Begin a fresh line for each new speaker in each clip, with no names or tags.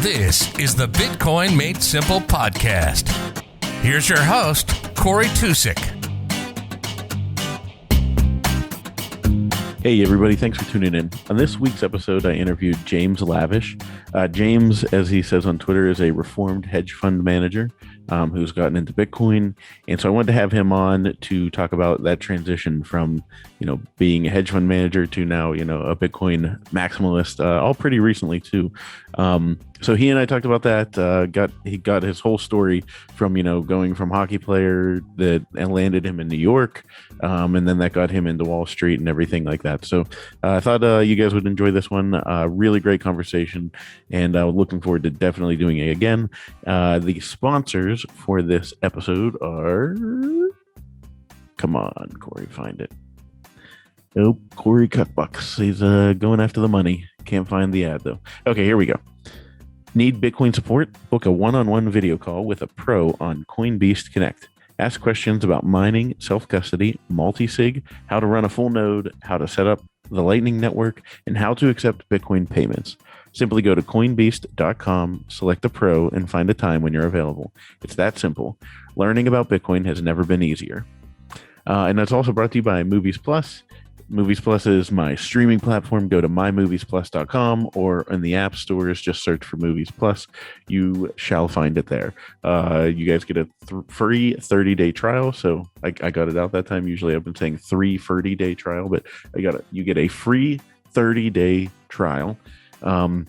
This is the Bitcoin Made Simple podcast. Here's your host, Cory Tusick.
Hey everybody, thanks for tuning in. On this week's episode, I interviewed James Lavish. James, as he says on Twitter, is a reformed hedge fund manager who's gotten into Bitcoin. And so I wanted to have him on to talk about that transition from, being a hedge fund manager to now, a Bitcoin maximalist, all pretty recently too. So he and I talked about that. He got his whole story from, going from hockey player that landed him in New York. And then that got him into Wall Street and everything like that. So I thought you guys would enjoy this one. Really great conversation. And looking forward to definitely doing it again. The sponsors for this episode are... Come on, Cory, find it. Oh, Cory Cutbucks. He's going after the money. Can't find the ad, though. Okay, here we go. Need Bitcoin support? Book a one-on-one video call with a pro on Coinbeast Connect. Ask questions about mining, self-custody, multi-sig, how to run a full node, how to set up the Lightning Network, and how to accept Bitcoin payments. Simply go to coinbeast.com, select a pro, and find a time when you're available. It's that simple. Learning about Bitcoin has never been easier. And that's also brought to you by Movies Plus. Movies Plus is my streaming platform. Go to mymoviesplus.com or in the app stores, just search for Movies Plus. You shall find it there. You guys get a free 30-day trial. So I got it out that time. Usually I've been saying 3 30-day trial, but you get a free 30-day trial. We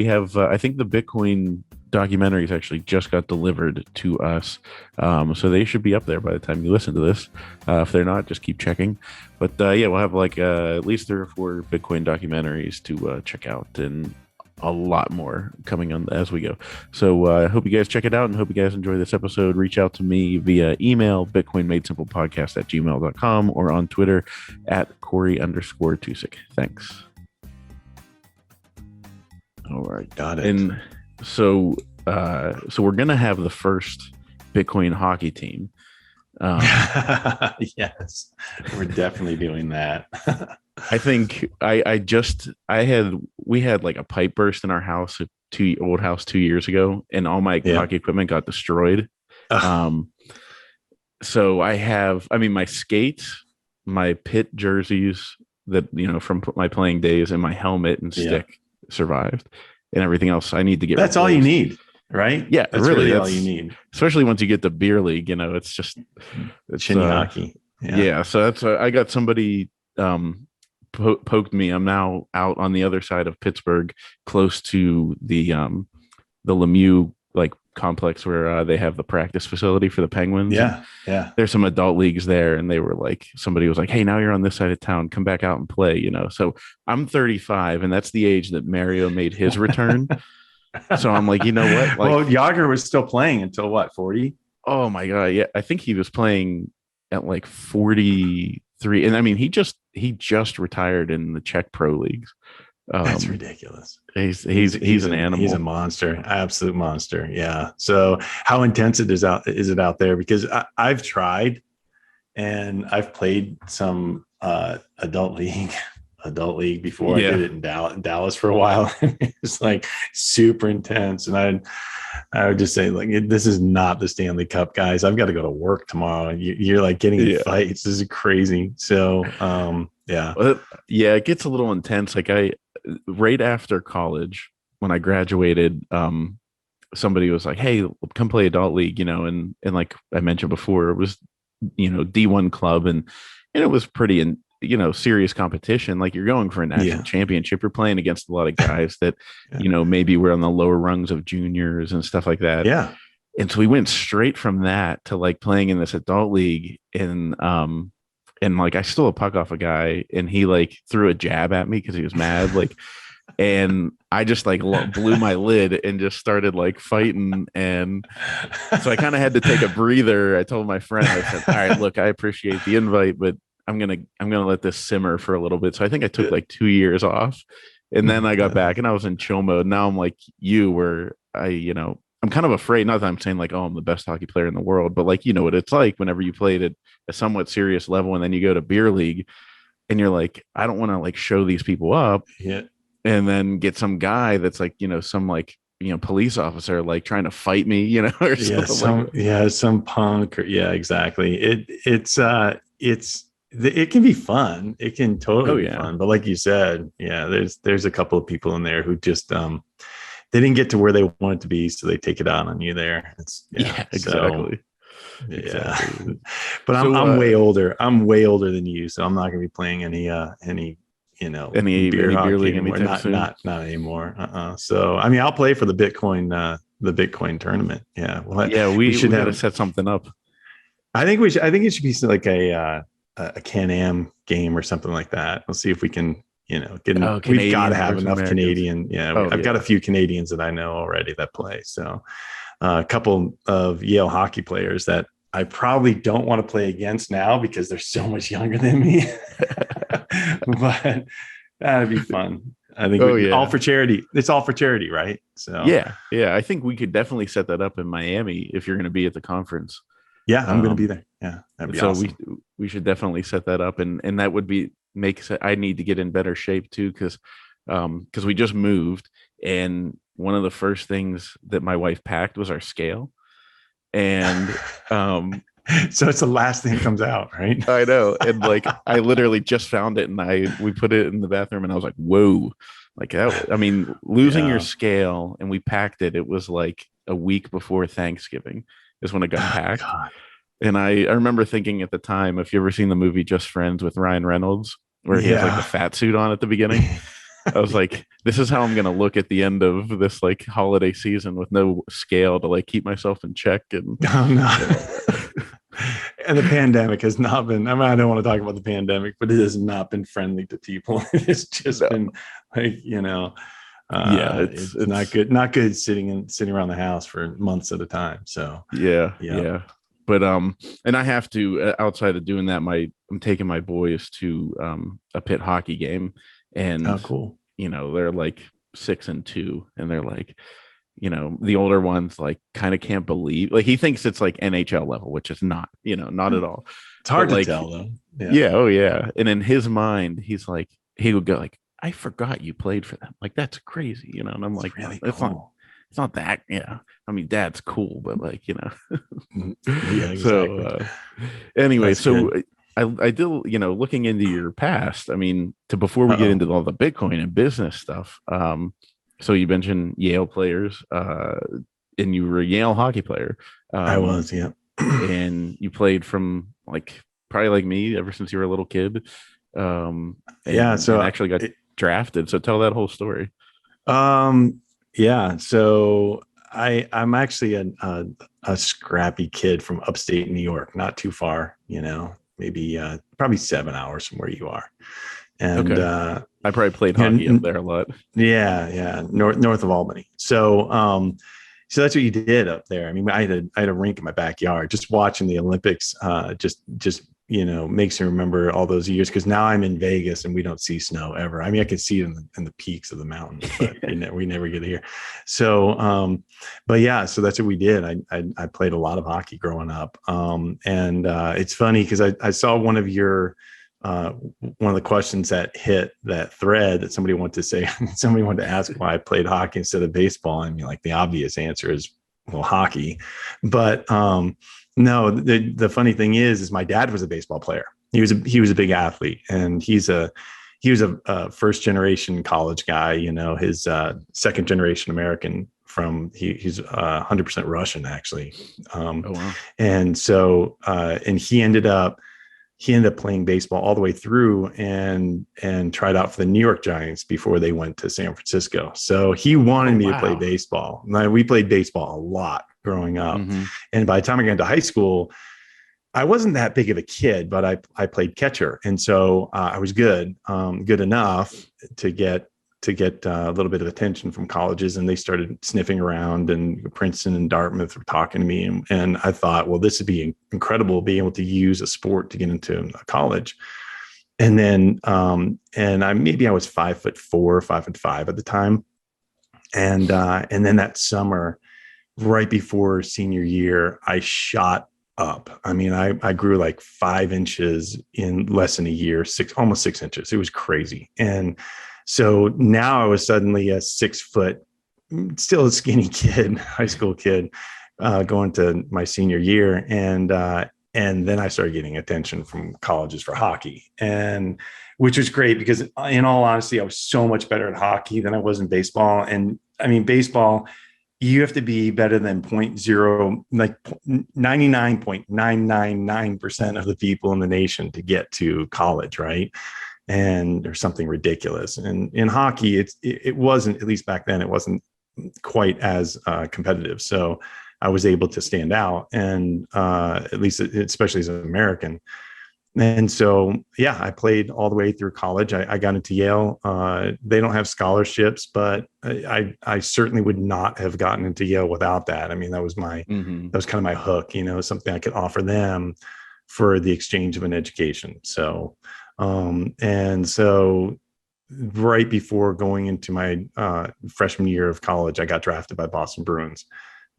have, I think the Bitcoin documentaries actually just got delivered to us. So they should be up there by the time you listen to this. If they're not, just keep checking. But we'll have at least 3 or 4 Bitcoin documentaries to check out, and a lot more coming on as we go. So I hope you guys check it out and hope you guys enjoy this episode. Reach out to me via email, bitcoinmadesimplepodcast@gmail.com, or on Twitter @Cory_Tusick. Thanks. All right.
Got it.
And so we're going to have the first Bitcoin hockey team.
Yes, we're definitely doing that.
I think we had like a pipe burst in our house, old house 2 years ago, and all my hockey equipment got destroyed. So I have, my skates, my pit jerseys that, from my playing days, and my helmet and stick survived, and everything else I need to get.
That's all you need, right?
Yeah,
that's really all you need.
Especially once you get to beer league, it's just
shinny hockey.
Yeah. So that's I got somebody poked me. I'm now out on the other side of Pittsburgh, close to the Lemieux complex where they have the practice facility for the Penguins.
Yeah.
There's some adult leagues there, and they were somebody was like, "Hey, now you're on this side of town. Come back out and play." So I'm 35, and that's the age that Mario made his return. So I'm like, you know what?
Well, Yager was still playing until what, 40?
Oh my god, yeah. I think he was playing at 43, and he just retired in the Czech Pro leagues.
That's ridiculous.
He's an animal.
He's a monster, absolute monster. Yeah. So how intense is it out there? Because I've tried, and I've played some adult league before.
Yeah.
I did it in Dallas for a while. It's super intense, and I would just say this is not the Stanley Cup, guys. I've got to go to work tomorrow. You're getting in fights. This is crazy. So
it gets a little intense. Right after college, when I graduated, somebody was like, "Hey, come play adult league," and like I mentioned before, it was, D1 club, and it was pretty, serious competition. You're going for a national championship. You're playing against a lot of guys that, maybe were on the lower rungs of juniors and stuff like that.
Yeah.
And so we went straight from that to playing in this adult league, and I stole a puck off a guy, and he threw a jab at me because he was mad. And I just blew my lid and just started fighting. And so I kind of had to take a breather. I told my friend, I said, "All right, look, I appreciate the invite, but I'm going to let this simmer for a little bit." So I think I took 2 years off, and then I got back and I was in chill mode. Now I'm like you, where I'm kind of afraid, not that I'm saying I'm the best hockey player in the world, but what it's like whenever you played at a somewhat serious level and then you go to beer league and you're I don't want to show these people up.
Yeah.
and then get some guy that's like, some like, police officer like trying to fight me, or something
some punk or, yeah, exactly. It can be fun. It can totally be fun. But like you said, yeah, there's a couple of people in there who just they didn't get to where they wanted to be, so they take it out on you there.
Exactly.
Exactly. But I'm way older. I'm way older than you, so I'm not going to be playing any beer hockey
league
anymore. Not anymore. So I mean, I'll play for the Bitcoin tournament. Yeah. Well,
we should have to set something up.
I think it should be like a Can-Am game or something like that. We'll see if we can, get in. We've got to have enough Americans. Canadian. Yeah. I've got a few Canadians that I know already that play. So a couple of Yale hockey players that I probably don't want to play against now because they're so much younger than me. But that'd be fun. I think all for charity. It's all for charity, right? So
yeah. I think we could definitely set that up in Miami if you're going to be at the conference.
Yeah, I'm going to be there. Yeah, that'd be awesome.
We should definitely set that up, and that would be I need to get in better shape too because we just moved, and one of the first things that my wife packed was our scale. And
so it's the last thing that comes out, right?
I know. And like I literally just found it, and we put it in the bathroom, and I was like, whoa. Like that, I mean, losing your scale, and we packed it. It was like a week before Thanksgiving is when it got packed. God. And I remember thinking at the time, if you ever seen the movie Just Friends with Ryan Reynolds, where he has like the fat suit on at the beginning, I was like, this is how I'm going to look at the end of this like holiday season with no scale to like keep myself in check. And
and the pandemic has not been, I mean, I don't want to talk about the pandemic, but it has not been friendly to people. It's just been like, it's not good sitting around the house for months at a time. So
yeah. But and I have to outside of doing that, I'm taking my boys to a pit hockey game, and
cool.
They're like 6 and 2, and they're like, the older ones like kind of can't believe, like he thinks it's like NHL level, which is not, not at all.
It's hard to tell though.
Yeah. And in his mind, he's like, he would go like, I forgot you played for them. Like that's crazy, and I'm like, really cool. It's not that, I mean, Dad's cool, but like,
Yeah, exactly.
So anyway,
That's
so
good.
I did, looking into your past, I mean, before we get into all the Bitcoin and business stuff. So you mentioned Yale players, and you were a Yale hockey player.
I was, yeah.
And you played from like, probably like me ever since you were a little kid.
So
I actually got drafted. So tell that whole story.
Yeah. So I'm actually a scrappy kid from upstate New York, not too far, maybe probably 7 hours from where you are. And
I probably played hockey up there a lot.
Yeah. North of Albany. So that's what you did up there. I mean, I had a rink in my backyard. Just watching the Olympics just makes me remember all those years, because now I'm in Vegas and we don't see snow ever. I mean, I can see it in the peaks of the mountains, but we never get here. So but yeah, so that's what we did. I played a lot of hockey growing up. And it's funny because I saw one of the questions that hit that thread that somebody wanted to ask why I played hockey instead of baseball. I mean, like the obvious answer is, well, hockey. But no, the funny thing is my dad was a baseball player. He was a big athlete, and he was a first generation college guy. His second generation American he's 100% Russian actually.
Oh wow!
And so and he ended up playing baseball all the way through and tried out for the New York Giants before they went to San Francisco. So he wanted me to play baseball. We played baseball a lot growing up. Mm-hmm. And by the time I got into high school, I wasn't that big of a kid, but I played catcher. And so I was good enough to get a little bit of attention from colleges, and they started sniffing around, and Princeton and Dartmouth were talking to me. And I thought, well, this would be incredible, being able to use a sport to get into a college. And then, and I was 5'4", 5'5" at the time. And then that summer, right before senior year, I shot up. I mean, I grew like 5 inches in less than a year, almost 6 inches. It was crazy. And So now I was suddenly a 6 foot, still a skinny kid, high school kid, going to my senior year. And then I started getting attention from colleges for hockey, and which was great because in all honesty, I was so much better at hockey than I was in baseball. And I mean, baseball, you have to be better than 99.999% of the people in the nation to get to college, right? And there's something ridiculous. And in hockey, it wasn't, at least back then, it wasn't quite as competitive. So I was able to stand out, and at least, especially as an American. And so, yeah, I played all the way through college. I got into Yale. They don't have scholarships, but I certainly would not have gotten into Yale without that. I mean, that was that was kind of my hook, something I could offer them for the exchange of an education. So, and so right before going into my freshman year of college, I got drafted by Boston Bruins.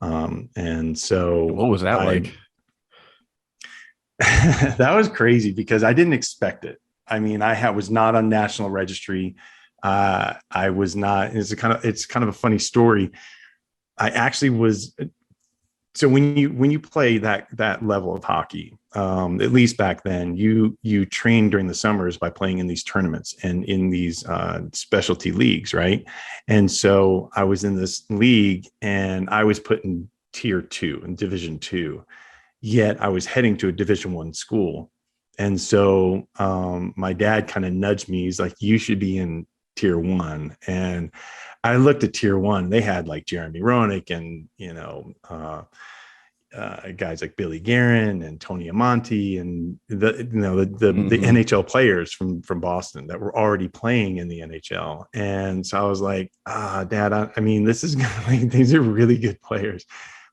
And so
what was that like?
That was crazy because I didn't expect it. I mean, was not on national registry. I was not. It's kind of a funny story. I actually was. So when you play that level of hockey, at least back then, you train during the summers by playing in these tournaments and in these specialty leagues, right? And so I was in this league, and I was put in tier 2 in Division 2. Yet I was heading to a Division 1 school. And so my dad kind of nudged me. He's like, you should be in tier 1. And I looked at tier 1. They had like Jeremy Roenick and, guys like Billy Guerin and Tony Amonte and the NHL players from Boston that were already playing in the NHL. And so I was like, Dad, I mean, these are really good players.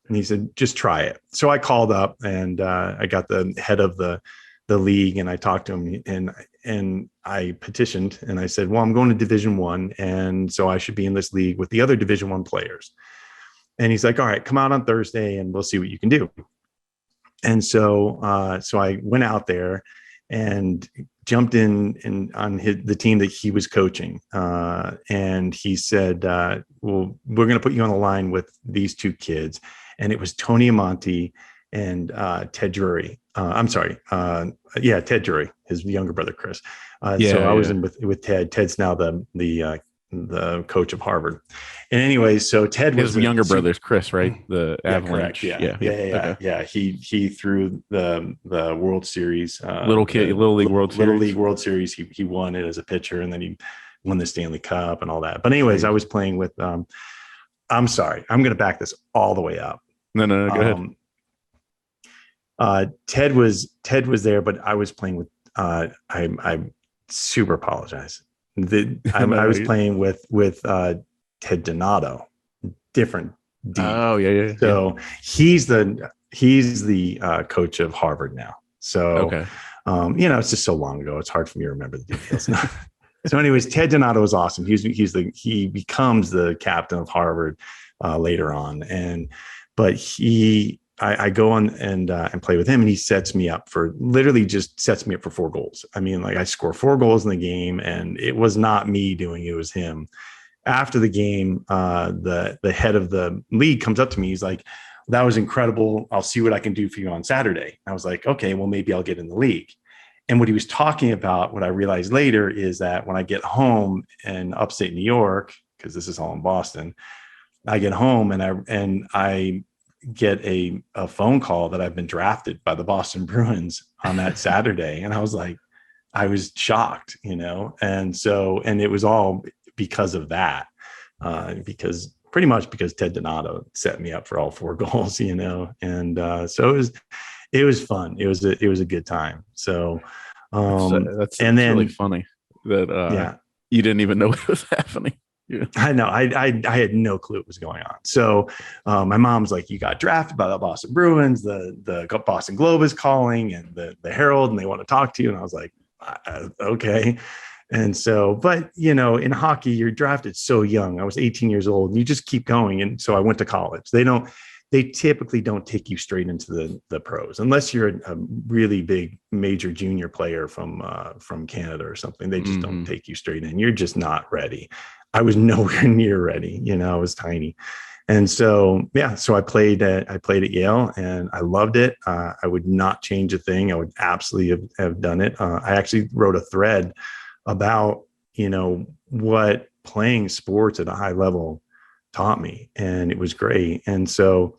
And he said, just try it. So I called up, and I got the head of the league, and I talked to him, and I petitioned, and I said, well, I'm going to Division 1. And so I should be in this league with the other Division 1 players. And he's like, all right, come out on Thursday and we'll see what you can do. And so I went out there and jumped in on the team that he was coaching. And he said, well, we're going to put you on the line with these 2 kids. And it was Tony Amonte and Ted Drury. Ted Drury, his younger brother, Chris. So I was in with Ted. Ted's now the coach of Harvard. And anyway, so Ted was
his younger brother's Chris, right? The Avalanche.
Correct. Yeah. He threw the World Series,
Little League World Series.
He won it as a pitcher, and then he won the Stanley Cup and all that. But anyways, I was playing with. I'm sorry, I'm going to back this all the way up.
No, go
ahead. Ted was there, but I was playing with. I super apologize. I was playing with Ted Donato, different.
Oh yeah.
So he's the coach of Harvard now. So
okay.
It's just so long ago. It's hard for me to remember the details. So anyways, Ted Donato is awesome. He becomes the captain of Harvard later on, but I go on and play with him, and he sets me up for 4 goals. I mean, like I score 4 goals in the game, and it was not me doing it, it was him. After the game, the head of the league comes up to me. He's like, that was incredible. I'll see what I can do for you on Saturday. I was like, okay, well, maybe I'll get in the league. And what he was talking about, what I realized later, is that when I get home in upstate New York, because this is all in Boston, I get home and I get a phone call that I've been drafted by the Boston Bruins on that Saturday. And I was shocked, and it was all because of that, because Ted Donato set me up for all 4 goals, and so it was fun. It was a good time. So,
that's really funny that, you didn't even know what was happening. Yeah.
I know. I had no clue what was going on. So my mom's like, you got drafted by the Boston Bruins. The Boston Globe is calling, and the Herald, and they want to talk to you. And I was like, okay. And so, but in hockey, you're drafted so young. I was 18 years old, and you just keep going. And so I went to college. They they typically don't take you straight into the pros unless you're a really big major junior player from Canada or something. They just don't take you straight in. You're just not ready. I was nowhere near ready. I was tiny. And so, so I played at Yale and I loved it. I would not change a thing. I would absolutely have done it. I actually wrote a thread about, what playing sports at a high level taught me, and it was great. And so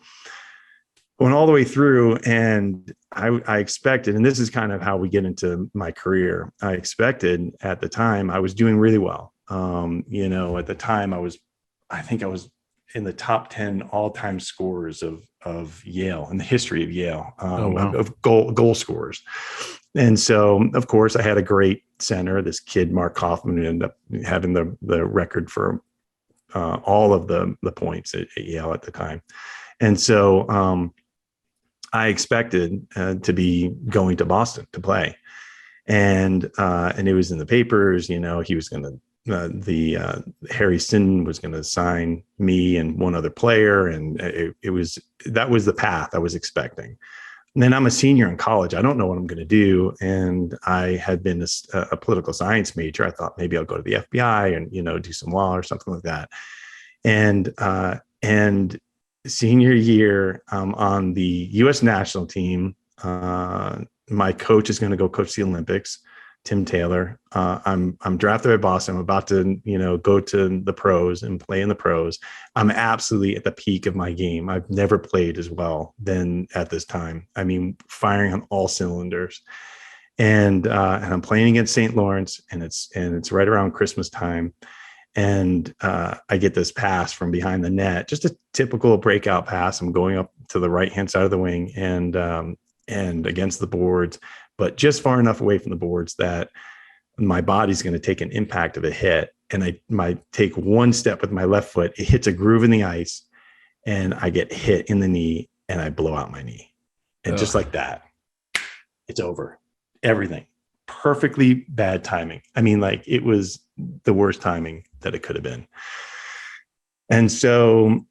went all the way through, and I expected, and this is kind of how we get into my career. I expected at the time I was doing really well. At the time I think I was in the top 10 all-time scorers of Yale, in the history of Yale, of goal scorers. And so, of course, I had a great center, this kid, Mark Kaufman, who ended up having the record for all of the points at Yale at the time. And so I expected to be going to Boston to play. And it was in the papers, he was going to, Harry Sin was going to sign me and one other player. And that was the path I was expecting. And then I'm a senior in college. I don't know what I'm going to do. And I had been a political science major. I thought maybe I'll go to the FBI and, do some law or something like that. And senior year, on the U.S. national team, my coach is going to go coach the Olympics, Tim Taylor. I'm drafted by Boston. I'm about to, go to the pros and play in the pros. I'm absolutely at the peak of my game. I've never played as well than at this time. I mean, firing on all cylinders. And I'm playing against St. Lawrence, and it's right around Christmas time. And I get this pass from behind the net, just a typical breakout pass. I'm going up to the right-hand side of the wing and against the boards, but just far enough away from the boards that my body's going to take an impact of a hit. And I might take one step with my left foot. It hits a groove in the ice, and I get hit in the knee, and I blow out my knee. And just like that, it's over. Everything. Perfectly bad timing. I mean, like, it was the worst timing that it could have been. And so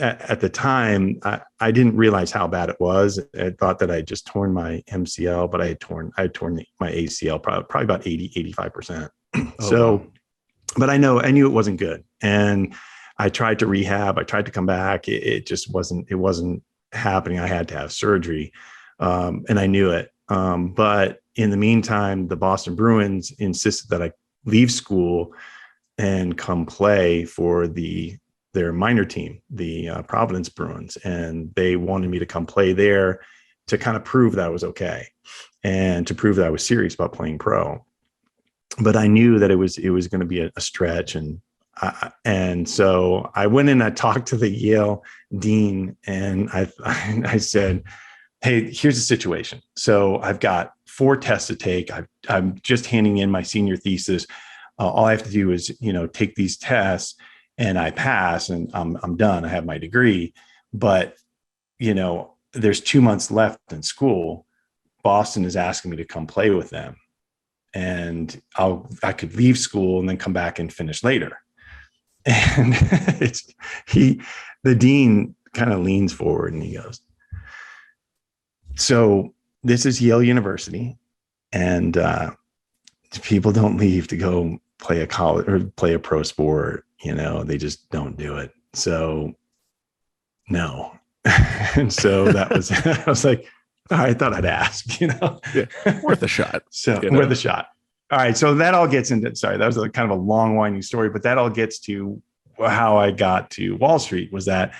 at the time, I didn't realize how bad it was. I thought that I just torn my MCL, but I had torn my ACL probably about 85%. Wow. But I knew it wasn't good. And I tried to rehab. I tried to come back. It just wasn't happening. I had to have surgery. And I knew it. But in the meantime, the Boston Bruins insisted that I leave school and come play for their minor team, the Providence Bruins. And they wanted me to come play there to kind of prove that I was okay and to prove that I was serious about playing pro. But I knew that it was going to be a stretch. And so I went in, I talked to the Yale dean, and I said, hey, here's the situation. So I've got 4 tests to take. I'm just handing in my senior thesis. All I have to do is, take these tests, and I pass, and I'm done. I have my degree. But, there's 2 months left in school. Boston is asking me to come play with them, and I could leave school and then come back and finish later. And the dean kind of leans forward and he goes, so this is Yale University, and people don't leave to go play a college or play a pro sport. They just don't do it. So no. And so that was, I was like, I thought I'd ask,
Yeah, worth a shot.
So worth a shot. All right. So that all gets into, sorry, that was kind of a long winding story, but that all gets to how I got to Wall Street. Was that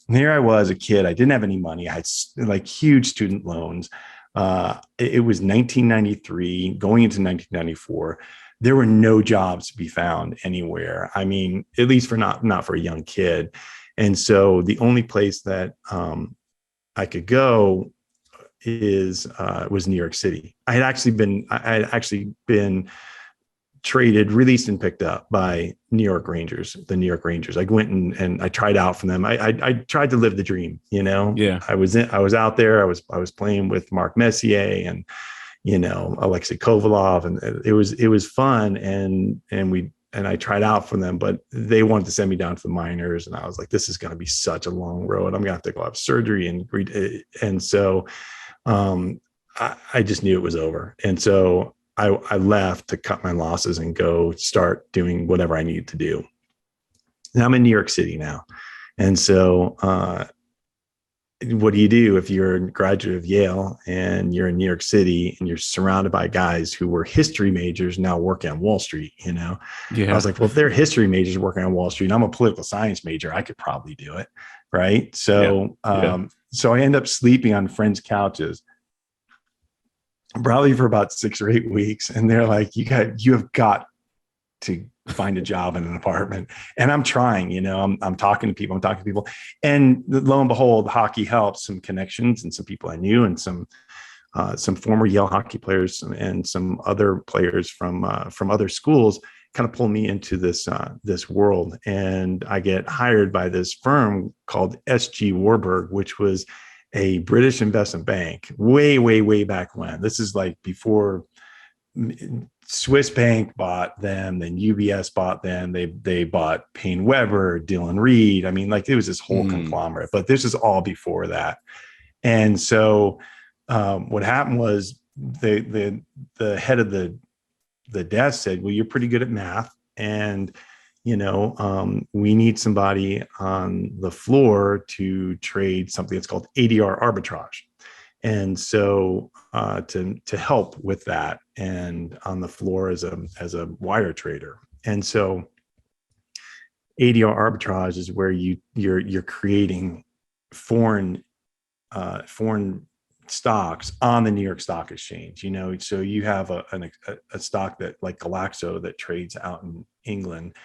here I was, a kid. I didn't have any money. I had like huge student loans. It was 1993 going into 1994. There were no jobs to be found anywhere. I mean, at least for not for a young kid. And so the only place that I could go was New York City. I had actually been traded, released, and picked up by the New York Rangers. I went and I tried out for them. I tried to live the dream, Yeah. I was out there. I was playing with Mark Messier and, Alexei Kovalov, and it was fun. And I tried out for them, but they wanted to send me down to the minors. And I was like, this is going to be such a long road. I'm going to have to go have surgery. And so I just knew it was over. And so I left to cut my losses and go start doing whatever I needed to do. Now I'm in New York City now. And so what do you do if you're a graduate of Yale and you're in New York City and you're surrounded by guys who were history majors now working on Wall Street? I was like, well, if they're history majors working on Wall Street and I'm a political science major, I could probably do it. Right. So, so I end up sleeping on friends' couches probably for about 6 or 8 weeks. And they're like, you have got to find a job in an apartment. And I'm trying, I'm talking to people, and lo and behold, hockey helped. Some connections and some people I knew, and some former Yale hockey players and some other players from other schools kind of pulled me into this world. And I get hired by this firm called SG Warburg, which was a British investment bank way back when. This is like before Swiss Bank bought them, then UBS bought them. They bought Payne Weber, Dillon Reed. I mean, like it was this whole conglomerate, but this is all before that. And so what happened was the head of the desk said, well, you're pretty good at math, and we need somebody on the floor to trade something that's called ADR arbitrage. And so to help with that, and on the floor as a wire trader. And so ADR arbitrage is where you're creating foreign stocks on the New York Stock Exchange. So you have a stock that like Glaxo that trades out in England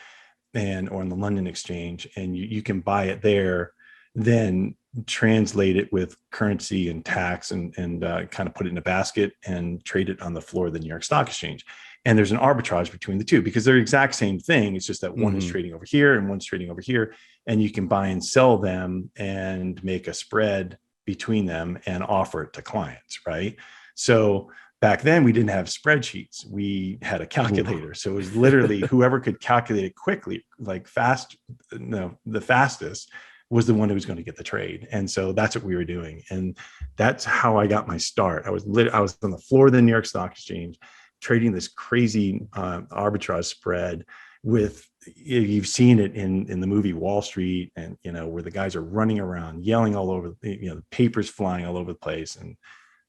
or on the London Exchange, and you can buy it there, then translate it with currency and tax and kind of put it in a basket and trade it on the floor of the New York Stock Exchange. And there's an arbitrage between the two because they're the exact same thing. It's just that one is trading over here and one's trading over here, and you can buy and sell them and make a spread between them and offer it to clients, right? So back then we didn't have spreadsheets. We had a calculator. So it was literally whoever could calculate it quickly, like the fastest, was the one who was going to get the trade. And so that's what we were doing. And that's how I got my start. I was on the floor of the New York Stock Exchange trading this crazy arbitrage spread with, you've seen it in the movie Wall Street, and, where the guys are running around, yelling all over, the papers flying all over the place. And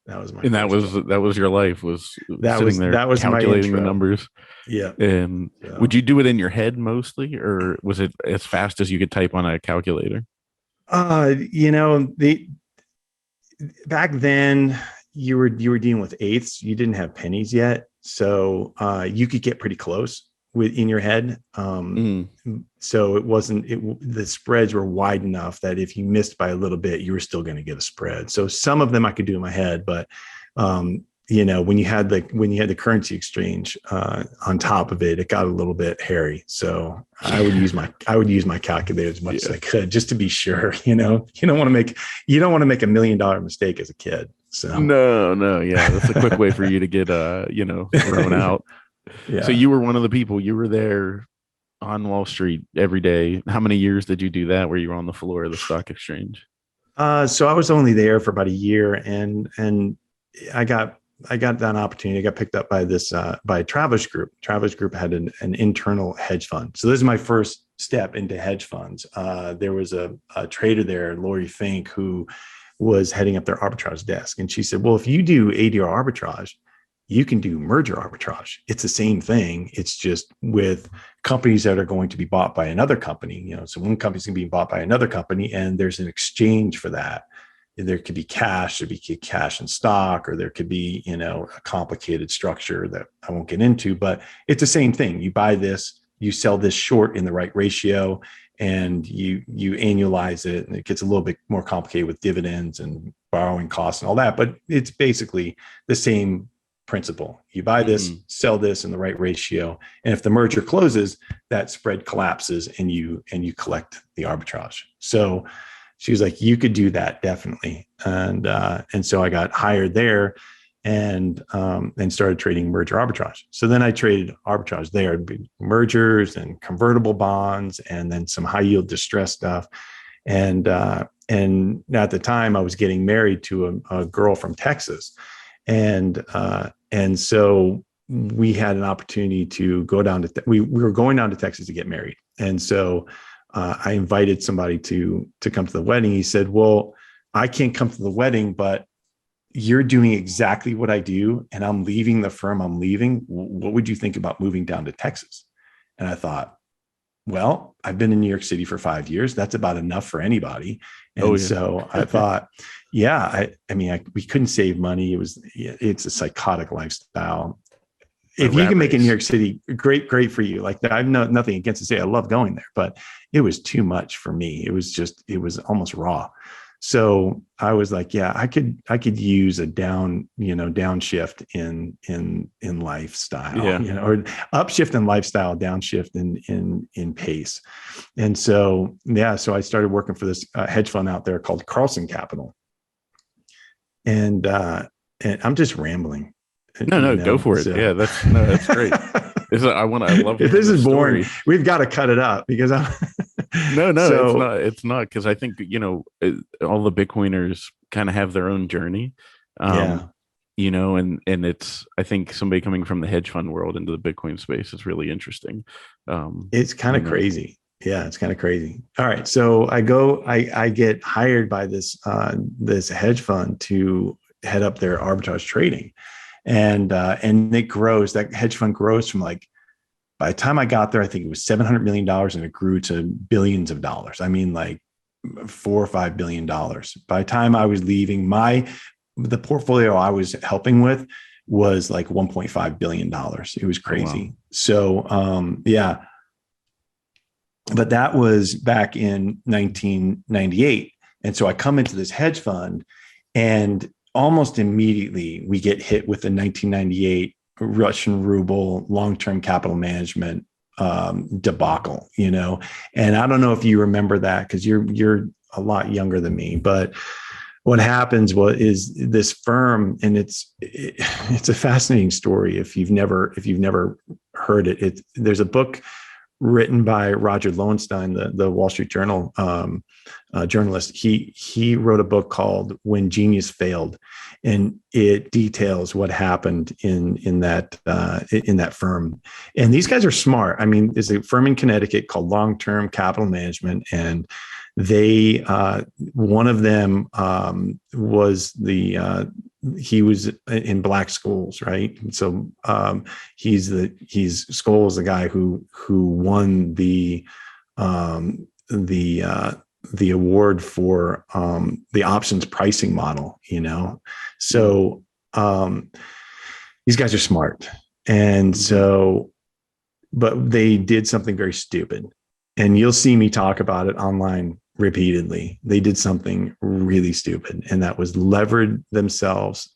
that was my,
and that was your life, was
that was
calculating the numbers.
Yeah.
And would you do it in your head mostly, or was it as fast as you could type on a calculator?
Back then you were dealing with eighths. You didn't have pennies yet. So you could get pretty close in your head. So the spreads were wide enough that if you missed by a little bit, you were still going to get a spread. So some of them I could do in my head, but when you had the currency exchange on top of it, it got a little bit hairy. So I would use my calculator as much as I could, just to be sure. You don't want to make $1 million mistake as a kid. So
no, yeah, that's a quick way for you to get thrown out. Yeah. So you were one of the people. You were there on Wall Street every day. How many years did you do that, where you were on the floor of the stock exchange?
So I was only there for about a year, and I got that opportunity. I got picked up by by Travis Group. Travis Group had an internal hedge fund. So this is my first step into hedge funds. There was a trader there, Lori Fink, who was heading up their arbitrage desk. And she said, well, if you do ADR arbitrage, you can do merger arbitrage. It's the same thing. It's just with companies that are going to be bought by another company. So one company's going to be bought by another company, and there's an exchange for that. There could be cash, there'd be cash and stock, or there could be, a complicated structure that I won't get into, but it's the same thing. You buy this, you sell this short in the right ratio, and you annualize it, and it gets a little bit more complicated with dividends and borrowing costs and all that. But it's basically the same principle. You buy this, sell this in the right ratio, and if the merger closes, that spread collapses, and you collect the arbitrage. So she was like, you could do that, definitely. And so I got hired there, and started trading merger arbitrage. So then I traded arbitrage there, mergers and convertible bonds, and then some high yield distress stuff. And at the time, I was getting married to a girl from Texas, and so we had an opportunity to go down to we were going down to Texas to get married, and so I invited somebody to come to the wedding. He said, "Well, I can't come to the wedding, but you're doing exactly what I do, and I'm leaving the firm I'm leaving. What would you think about moving down to Texas?" And I thought, well, I've been in New York City for 5 years. That's about enough for anybody. And so I thought, yeah, we couldn't save money. It's a psychotic lifestyle. If you can make it in New York City, great for you. Like, I've nothing against to say, I love going there, but it was too much for me. It was almost raw. So I was like, yeah, I could use a downshift in lifestyle, or upshift in lifestyle, downshift in pace. And so, so I started working for this hedge fund out there called Carlson Capital. And I'm just rambling.
No, go for it. So. Yeah, that's great. I love.
If this is boring, we've got to cut it up because I'm.
No, it's not because I think all the Bitcoiners kind of have their own journey. And it's, I think somebody coming from the hedge fund world into the Bitcoin space is really interesting.
It's kind of crazy. Yeah, it's kind of crazy. All right, so I get hired by this hedge fund to head up their arbitrage trading, and it grows. That hedge fund grows from by the time I got there, I think it was $700 million, and it grew to billions of dollars. I mean, like $4 or $5 billion. By the time I was leaving, the portfolio I was helping with was like $1.5 billion. It was crazy. Oh, wow. So, but that was back in 1998. And so I come into this hedge fund, and almost immediately we get hit with the 1998 Russian ruble long-term capital management debacle, and I don't know if you remember that because you're a lot younger than me, but what happens is this firm, and it's a fascinating story if you've never heard it. There's a book written by Roger Lowenstein, the Wall Street Journal journalist. He wrote a book called When Genius Failed, and it details what happened in that firm. And these guys are smart. I mean, there's a firm in Connecticut called Long-Term Capital Management, and they one of them was he was in black schools, right? So he's Skoll is the guy who won the award for the options pricing model, So these guys are smart, and so, but they did something very stupid, and you'll see me talk about it online repeatedly. They did something really stupid, and that was levered themselves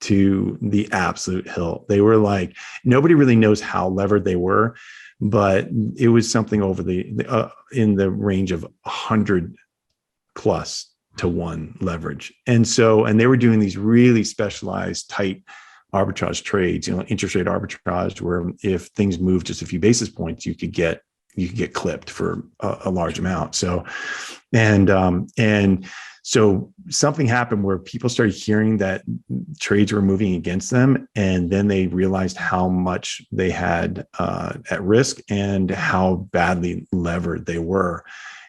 to the absolute hilt. They were like, nobody really knows how levered they were, but it was something over in the range of 100+ to 1 leverage. And they were doing these really specialized tight arbitrage trades, interest rate arbitrage, where if things move just a few basis points, you could get clipped for a large amount. So, so something happened where people started hearing that trades were moving against them, and then they realized how much they had at risk and how badly levered they were,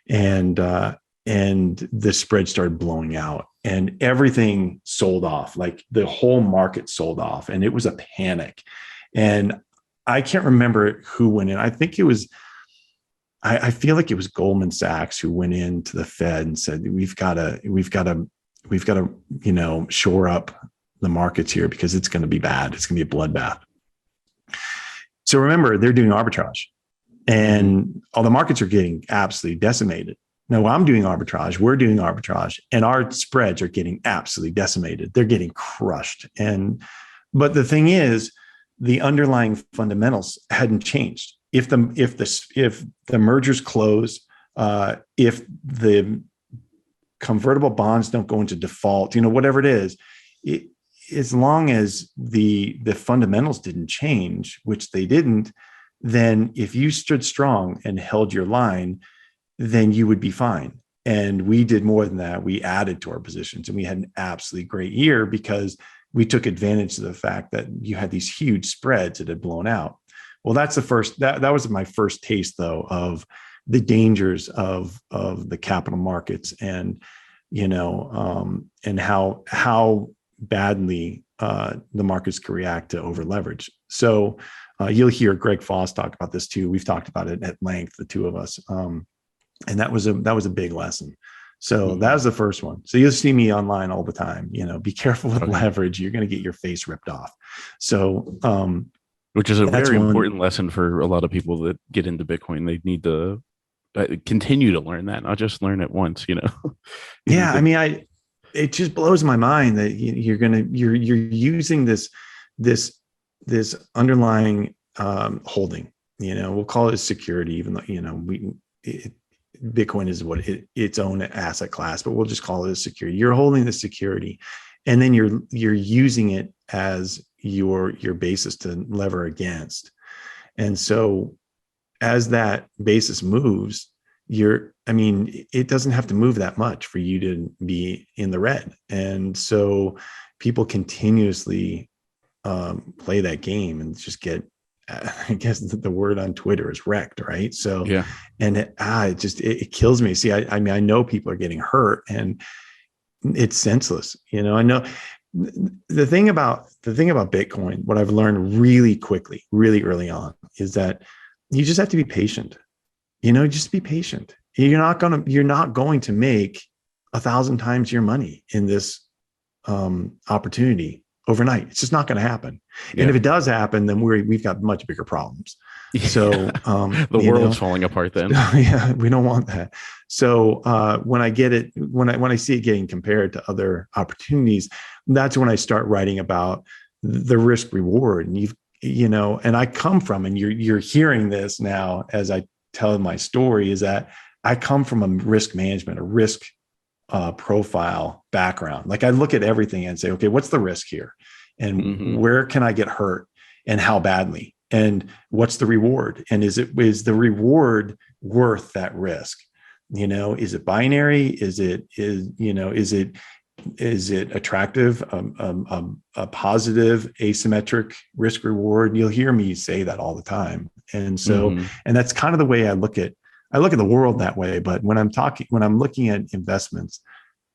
and the spread started blowing out, and everything sold off. Like the whole market sold off, and it was a panic. And I can't remember who went in. I think it was. I feel like it was Goldman Sachs who went into the Fed and said, we've got to, shore up the markets here because it's going to be bad. It's going to be a bloodbath. So remember, they're doing arbitrage, and all the markets are getting absolutely decimated. Now I'm doing arbitrage, we're doing arbitrage, and our spreads are getting absolutely decimated. They're getting crushed. But the thing is, the underlying fundamentals hadn't changed. If the mergers close, if the convertible bonds don't go into default, whatever it is, as long as the fundamentals didn't change, which they didn't, then if you stood strong and held your line, then you would be fine. And we did more than that. We added to our positions, and we had an absolutely great year because we took advantage of the fact that you had these huge spreads that had blown out. Well, that's the first, that was my first taste though of the dangers of the capital markets, and, and how badly the markets can react to over leverage. So you'll hear Greg Foss talk about this too. We've talked about it at length, the two of us. And that was a big lesson. So that was the first one. So you'll see me online all the time, be careful with leverage. You're going to get your face ripped off. So,
which is a very important lesson for a lot of people that get into Bitcoin. They need to continue to learn that, not just learn it once,
Yeah. I mean, it just blows my mind that you're using this underlying holding, we'll call it security, even though, Bitcoin is its own asset class, but we'll just call it a security. You're holding the security, and then you're using it as your basis to lever against. And so as that basis moves, it doesn't have to move that much for you to be in the red. And so people continuously play that game and just get, I guess the word on Twitter is wrecked, right? So,
yeah.
And it kills me. See, I know people are getting hurt, and it's senseless. I know the thing about Bitcoin, what I've learned really quickly, really early on, is that you just have to be patient. Just be patient. You're not going to make 1,000 times your money in this opportunity overnight. It's just not going to happen. Yeah. And if it does happen, then we've got much bigger problems. So
the world's falling apart then.
Yeah, we don't want that. So when I get it, when I see it getting compared to other opportunities, that's when I start writing about the risk reward. And and I come from, and you're hearing this now as I tell my story, is that I come from a risk management, a risk profile background. Like I look at everything and say, okay, what's the risk here? And where can I get hurt, and how badly? And what's the reward? And is the reward worth that risk? Is it binary? Is it attractive? A positive asymmetric risk reward? You'll hear me say that all the time. And so, and that's kind of the way I look at the world that way. But when I'm looking at investments,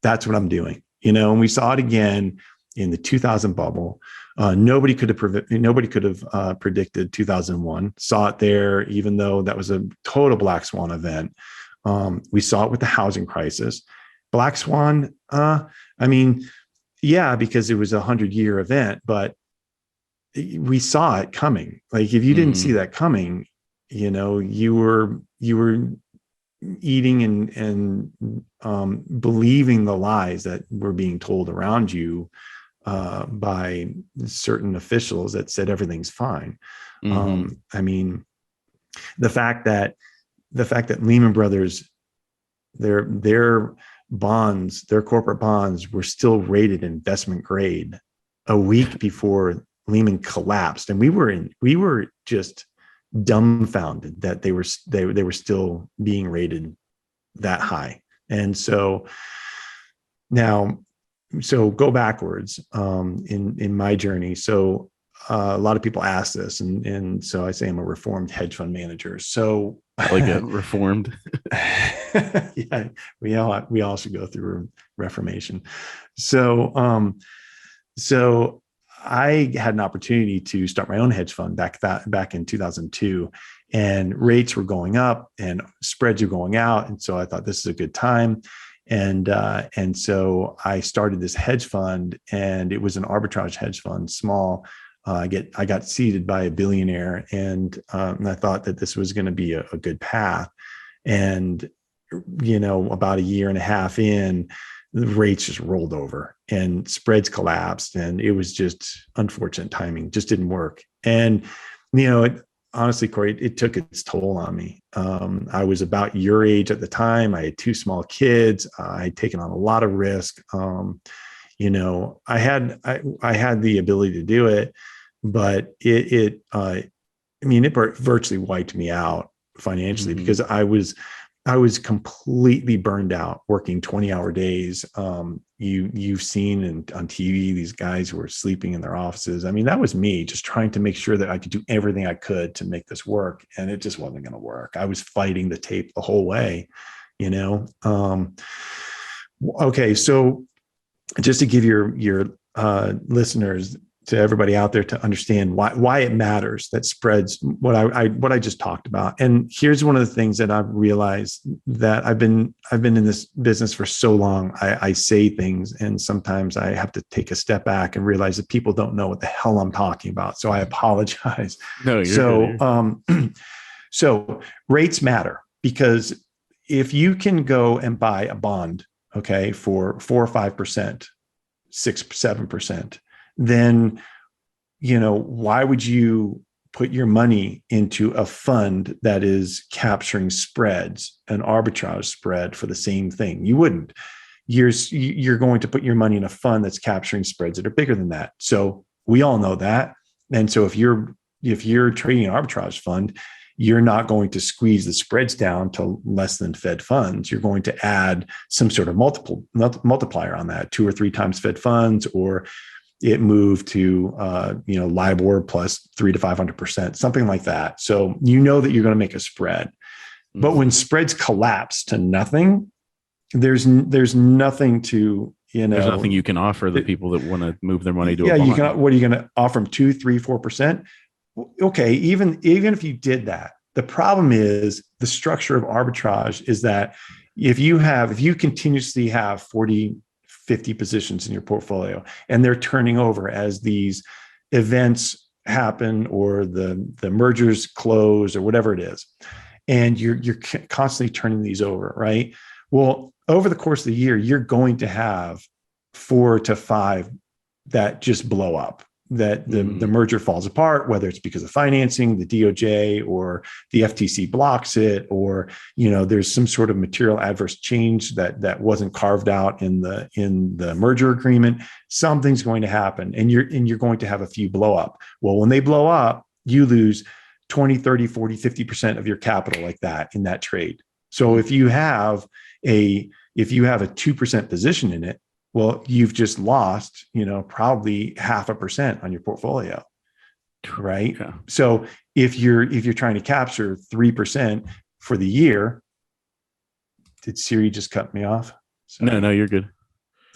that's what I'm doing, and we saw it again in the 2000 bubble. Nobody could have predicted 2001. Saw it there, even though that was a total black swan event. We saw it with the housing crisis. Black swan, because it was a 100-year event, but we saw it coming. Like if you didn't see that coming, you were eating and believing the lies that were being told around you by certain officials that said everything's fine. The fact that Lehman Brothers, their bonds, their corporate bonds were still rated investment grade a week before Lehman collapsed, and we were just dumbfounded that they were still being rated that high. And so now, go backwards in my journey. So a lot of people ask this, and so I say I'm a reformed hedge fund manager. So
I like it, reformed.
Yeah, we all should go through reformation. So I had an opportunity to start my own hedge fund back in 2002, and rates were going up and spreads are going out, and so I thought this is a good time. And so I started this hedge fund, and it was an arbitrage hedge fund, small. I got seeded by a billionaire, and I thought that this was going to be a good path. And about a year and a half in, the rates just rolled over and spreads collapsed, and it was just unfortunate timing. Just didn't work. And honestly, Cory, it took its toll on me. I was about your age at the time. I had two small kids. I had taken on a lot of risk. I had the ability to do it, but it virtually wiped me out financially because I was completely burned out working 20-hour days. You've seen on TV, these guys who are sleeping in their offices. I mean, that was me just trying to make sure that I could do everything I could to make this work. And it just wasn't going to work. I was fighting the tape the whole way, Okay. So just to give your listeners, to everybody out there, to understand why it matters that spreads, what I just talked about. And here's one of the things that I've realized, that I've been in this business for so long. I say things, and sometimes I have to take a step back and realize that people don't know what the hell I'm talking about. So I apologize.
No, you're good.
So rates matter, because if you can go and buy a bond, okay, for 4 or 5%, 6, 7%, then, why would you put your money into a fund that is capturing spreads, an arbitrage spread for the same thing? You wouldn't. You're going to put your money in a fund that's capturing spreads that are bigger than that. So we all know that. And so if you're trading an arbitrage fund, you're not going to squeeze the spreads down to less than Fed funds. You're going to add some sort of multiplier on that, 2 or 3 times Fed funds, or it moved to LIBOR plus 300 to 500%, something like that. So that you're going to make a spread. But when spreads collapse to nothing, there's nothing to there's
nothing you can offer the people that want to move their money to a bond.
What are you going to offer them? 2, 3, 4%? Okay, even if you did that, the problem is the structure of arbitrage is that if you continuously have 40, 50 positions in your portfolio, and they're turning over as these events happen, or the mergers close, or whatever it is, and you're constantly turning these over, right? Well, over the course of the year, you're going to have 4 to 5 that just blow up, that the merger falls apart, whether it's because of financing, the DOJ, or the FTC blocks it, or there's some sort of material adverse change that wasn't carved out in the merger agreement. Something's going to happen, and you're going to have a few blow up. Well, when they blow up, you lose 20, 30, 40, 50% of your capital like that in that trade. So if you have a 2% position in it, well, you've just lost, probably 0.5% on your portfolio, right? Yeah. So if you're trying to capture 3% for the year, did Siri just cut me off? Sorry.
No, you're good.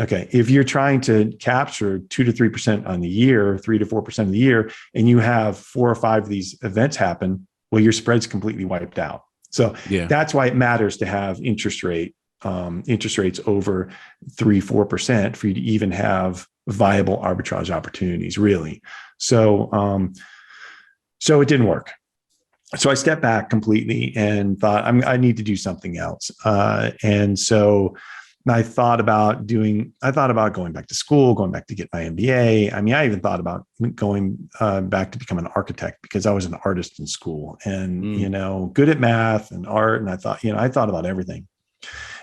Okay. If you're trying to capture 2 to 3% on the year, 3 to 4% of the year, and you have 4 or 5 of these events happen, well, your spread's completely wiped out. So that's why it matters to have interest rates over 3-4% for you to even have viable arbitrage opportunities, really. So it didn't work. So I stepped back completely and thought, I need to do something else. And so I thought about going back to school, going back to get my MBA. I mean, I even thought about going back to become an architect, because I was an artist in school and, good at math and art. And I thought about everything.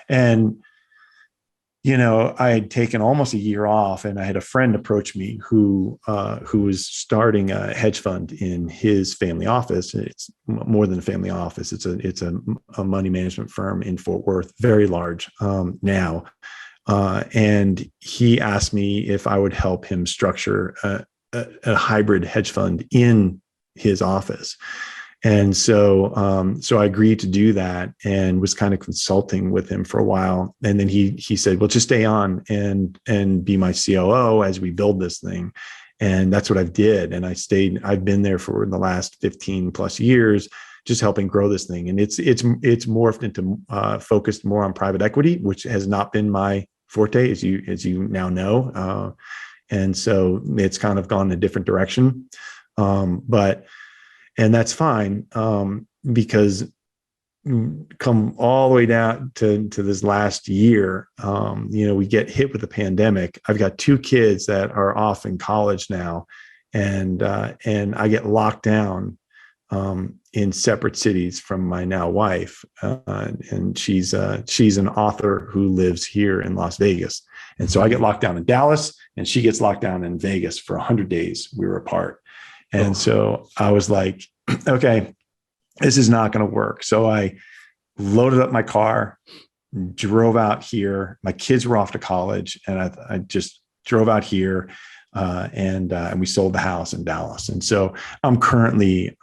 And, I had taken almost a year off, and I had a friend approach me who was starting a hedge fund in his family office. It's more than a family office. It's a money management firm in Fort Worth, very large now. And he asked me if I would help him structure a hybrid hedge fund in his office. And so I agreed to do that, and was kind of consulting with him for a while. And then he said, well, just stay on and be my COO as we build this thing. And that's what I did. And I've been there for the last 15 plus years, just helping grow this thing. And it's morphed into focused more on private equity, which has not been my forte, as you now know. And so it's kind of gone a different direction. And that's fine, because come all the way down to this last year, we get hit with the pandemic. I've got 2 kids that are off in college now, and I get locked down in separate cities from my now wife. And she's an author who lives here in Las Vegas. And so I get locked down in Dallas and she gets locked down in Vegas for 100 days. We were apart. And so I was like, okay, this is not going to work. So I loaded up my car, drove out here. My kids were off to college and I just drove out here. And we sold the house in Dallas. And so I'm currently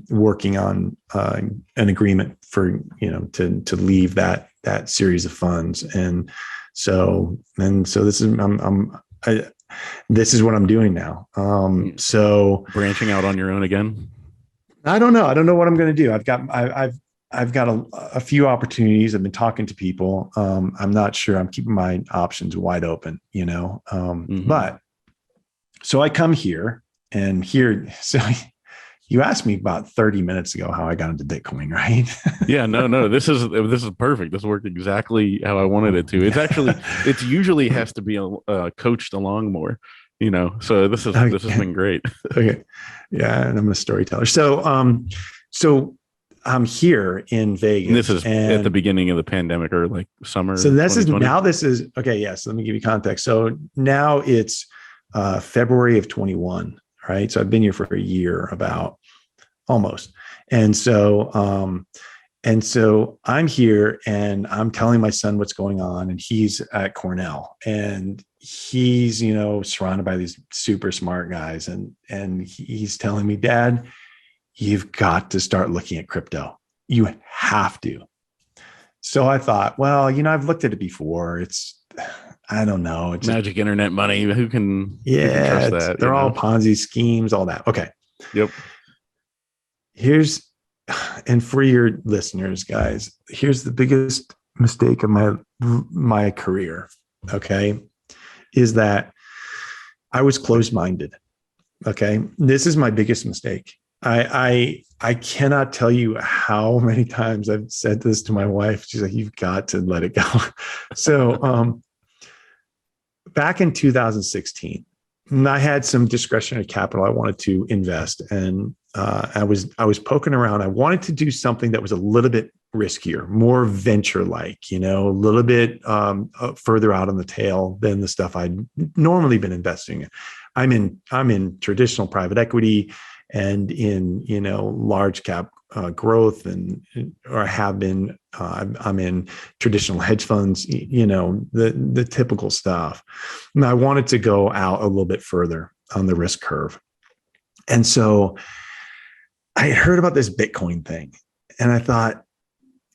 working on an agreement for, to leave that series of funds. And so this is, this is what I'm doing now. So
branching out on your own again.
I don't know. I don't know what I'm going to do. I've got a few opportunities. I've been talking to people. I'm not sure. I'm keeping my options wide open, but so I come here and so you asked me about 30 minutes ago how I got into Bitcoin, right?
Yeah, no, this is perfect. This worked exactly how I wanted it to. It's usually has to be coached along more, so this has been great.
Okay. Yeah. And I'm a storyteller. So I'm here in Vegas.
And this is at the beginning of the pandemic or like summer.
So this is okay. Yes. So let me give you context. So now it's February of 21, right? So I've been here for a year, about almost. And so I'm here and I'm telling my son what's going on, and he's at Cornell and he's, surrounded by these super smart guys. And he's telling me, Dad, you've got to start looking at crypto. You have to. So I thought, well, I've looked at it before. I don't know. It's
magic internet money. Who can trust that?
They're all Ponzi schemes, all that. Okay.
Yep.
And for your listeners, guys, here's the biggest mistake of my career. Okay. Is that I was closed-minded. Okay. This is my biggest mistake. I cannot tell you how many times I've said this to my wife. She's like, you've got to let it go. So, back in 2016, I had some discretionary capital I wanted to invest, and I was poking around. I wanted to do something that was a little bit riskier, more venture-like, a little bit further out on the tail than the stuff I'd normally been investing in. I'm in traditional private equity and in large cap growth, or I have been. I'm in traditional hedge funds, the typical stuff. And I wanted to go out a little bit further on the risk curve. And so I had heard about this Bitcoin thing, and I thought,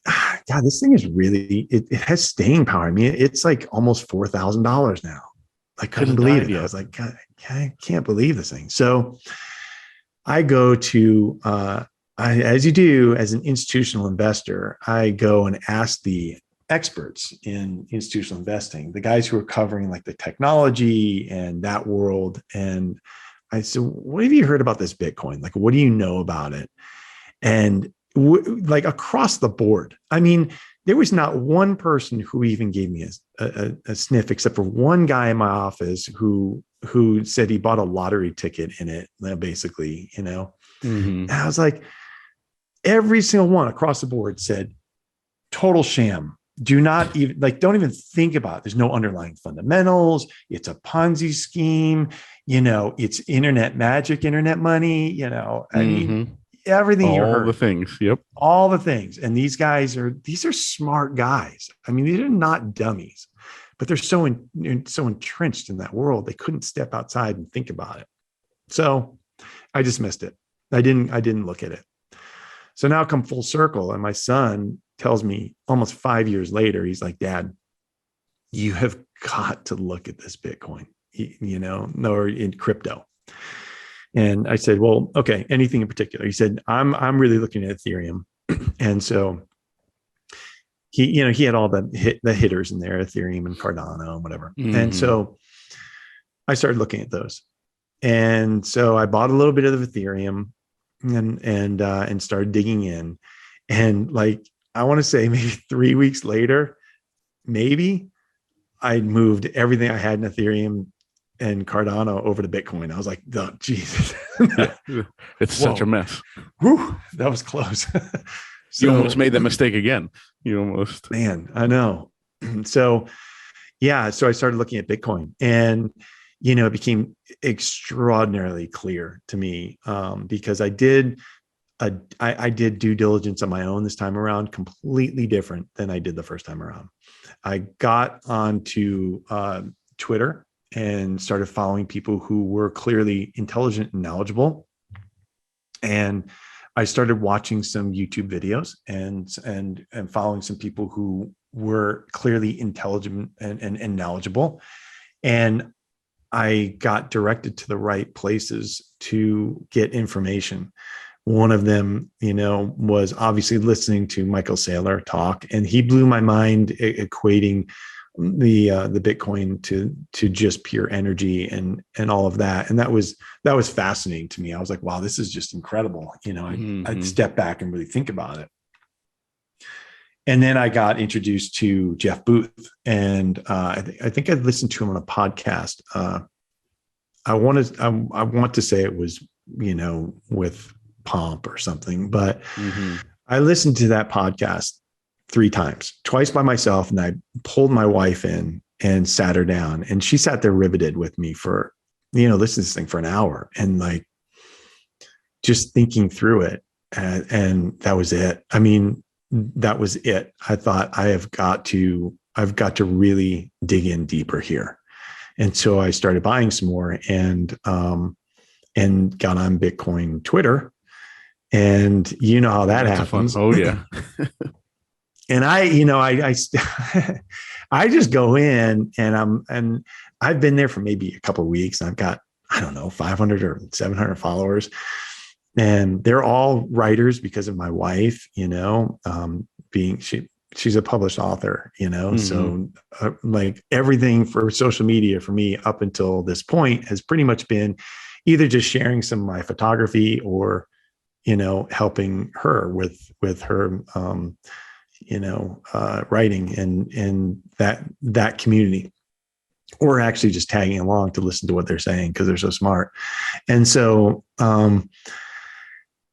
God, this thing is really, it has staying power. I mean, it's like almost $4,000 now. I couldn't believe it. I was like, God, I can't believe this thing. So I go to, as you do as an institutional investor, I go and ask the experts in institutional investing, the guys who are covering like the technology and that world. And I said, what have you heard about this Bitcoin? Like, what do you know about it? And like across the board, I mean, there was not one person who even gave me a sniff, except for one guy in my office who said he bought a lottery ticket in it, basically,
Mm-hmm.
And I was like, every single one across the board said, total sham. Do not even don't even think about it. There's no underlying fundamentals. It's a Ponzi scheme. It's internet magic, internet money. I mean, everything you heard.
All the things. Yep.
All the things. And these are smart guys. I mean, these are not dummies, but they're so entrenched in that world, they couldn't step outside and think about it. So I just missed it. I didn't look at it. So now come full circle, and my son tells me almost 5 years later, he's like, Dad, you have got to look at this Bitcoin, or in crypto. And I said, well, okay, anything in particular? He said, I'm really looking at Ethereum. And so he had all the hitters in there, Ethereum and Cardano and whatever. Mm-hmm. And so I started looking at those. And so I bought a little bit of Ethereum and started digging in. And I want to say maybe 3 weeks later, maybe I moved everything I had in Ethereum and Cardano over to Bitcoin. I was like, oh, Jesus.
It's such a mess.
Whew, that was close. So,
you almost made that mistake again. You almost.
Man, I know. So I started looking at Bitcoin, and it became extraordinarily clear to me because I did due diligence on my own this time around, completely different than I did the first time around. I got onto Twitter and started following people who were clearly intelligent and knowledgeable, and I started watching some YouTube videos and following some people who were clearly intelligent and knowledgeable. And I got directed to the right places to get information. One of them, was obviously listening to Michael Saylor talk, and he blew my mind equating the Bitcoin to just pure energy and all of that. And that was fascinating to me. I was like, wow, this is just incredible. I'd step back and really think about it. And then I got introduced to Jeff Booth, and I think I listened to him on a podcast. I want to say it was, with Pomp or something, but I listened to that podcast 3 times, twice by myself. And I pulled my wife in and sat her down, and she sat there riveted with me for, listening to this thing for an hour and like just thinking through it. And that was it. I mean, that was it. I thought I've got to really dig in deeper here. And so I started buying some more and got on Bitcoin Twitter, and you know how that happens.
Oh yeah.
And I just go in and I've been there for maybe a couple of weeks. I've got, 500 or 700 followers, and they're all writers because of my wife, she's a published author, so like everything for social media for me up until this point has pretty much been either just sharing some of my photography or, helping her with her, writing and that community, or actually just tagging along to listen to what they're saying because they're so smart. And so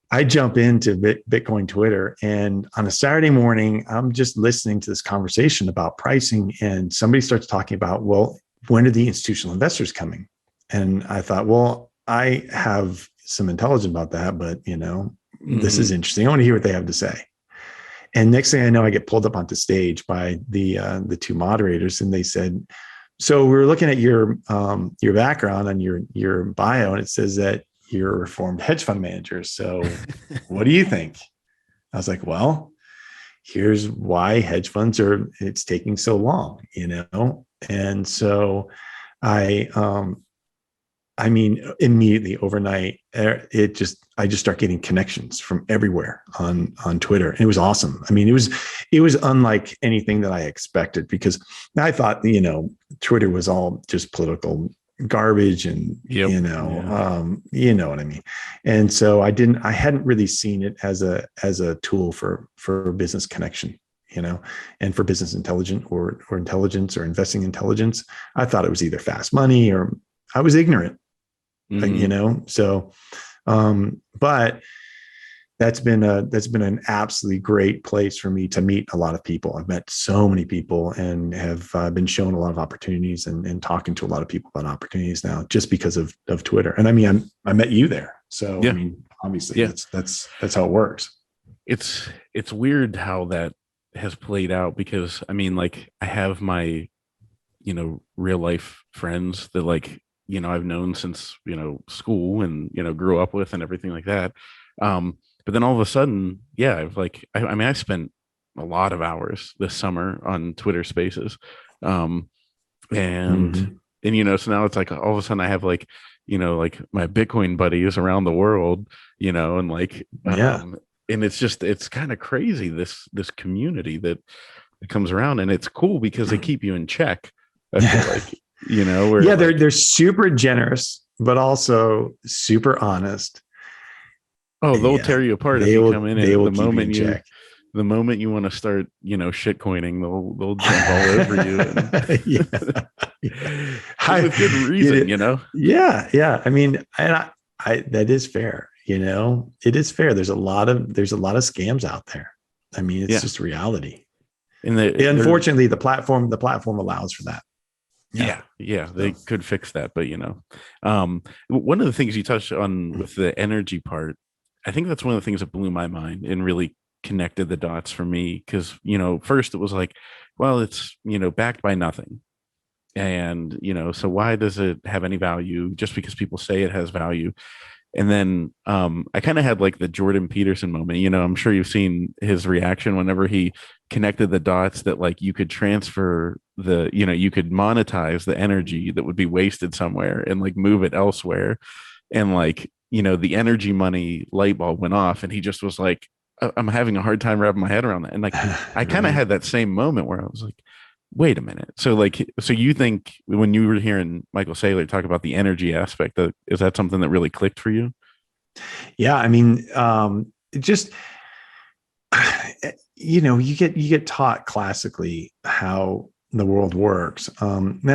I jump into Bitcoin Twitter, and on a Saturday morning, I'm just listening to this conversation about pricing, and somebody starts talking about, well, when are the institutional investors coming? And I thought, well, I have some intelligence about that, but this is interesting. I want to hear what they have to say. And next thing I know, I get pulled up onto stage by the 2 moderators, and they said, so we were looking at your background on your bio, and it says that you're a reformed hedge fund manager. So what do you think? I was like, well, here's why hedge funds it's taking so long, And so immediately overnight, I just start getting connections from everywhere on Twitter. And it was awesome. I mean, it was unlike anything that I expected, because I thought, Twitter was all just political garbage and, you know what I mean? And so I hadn't really seen it as a tool for business connection, and for business intelligence or intelligence or investing intelligence. I thought it was either fast money or I was ignorant. So, but that's been an absolutely great place for me to meet a lot of people. I've met so many people and have been shown a lot of opportunities and talking to a lot of people about opportunities now just because of Twitter. And I mean, I met you there. So, I mean, obviously that's how it works.
It's weird how that has played out, because I mean, like, I have my, real life friends that I've known since, school and, grew up with and everything like that. But then all of a sudden, I spent a lot of hours this summer on Twitter Spaces. So now it's like all of a sudden I have my Bitcoin buddies around the world, and it's kind of crazy, this community that comes around, and it's cool because they keep you in check. I feel like,
they're super generous, but also super honest.
Oh, they'll tear you apart if you come in. The moment you want to start, shit coining, they'll jump all over you. With good reason,
Yeah. I mean, and I that is fair. It is fair. There's a lot of scams out there. I mean, it's just reality. And unfortunately, the platform allows for that.
Yeah, they could fix that, but one of the things you touched on with the energy part, I think that's one of the things that blew my mind and really connected the dots for me. Because first it was like, well, it's backed by nothing, and so why does it have any value just because people say it has value? And then I kind of had like the Jordan Peterson moment. I'm sure you've seen his reaction whenever he connected the dots that like you could transfer you could monetize the energy that would be wasted somewhere and like move it elsewhere. And like, the energy money light bulb went off and he just was like, I'm having a hard time wrapping my head around that. And like, I kind of had that same moment where I was like, wait a minute. So you think when you were hearing Michael Saylor talk about the energy aspect, is that something that really clicked for you?
Yeah. I mean, just, you get taught classically how the world works. And we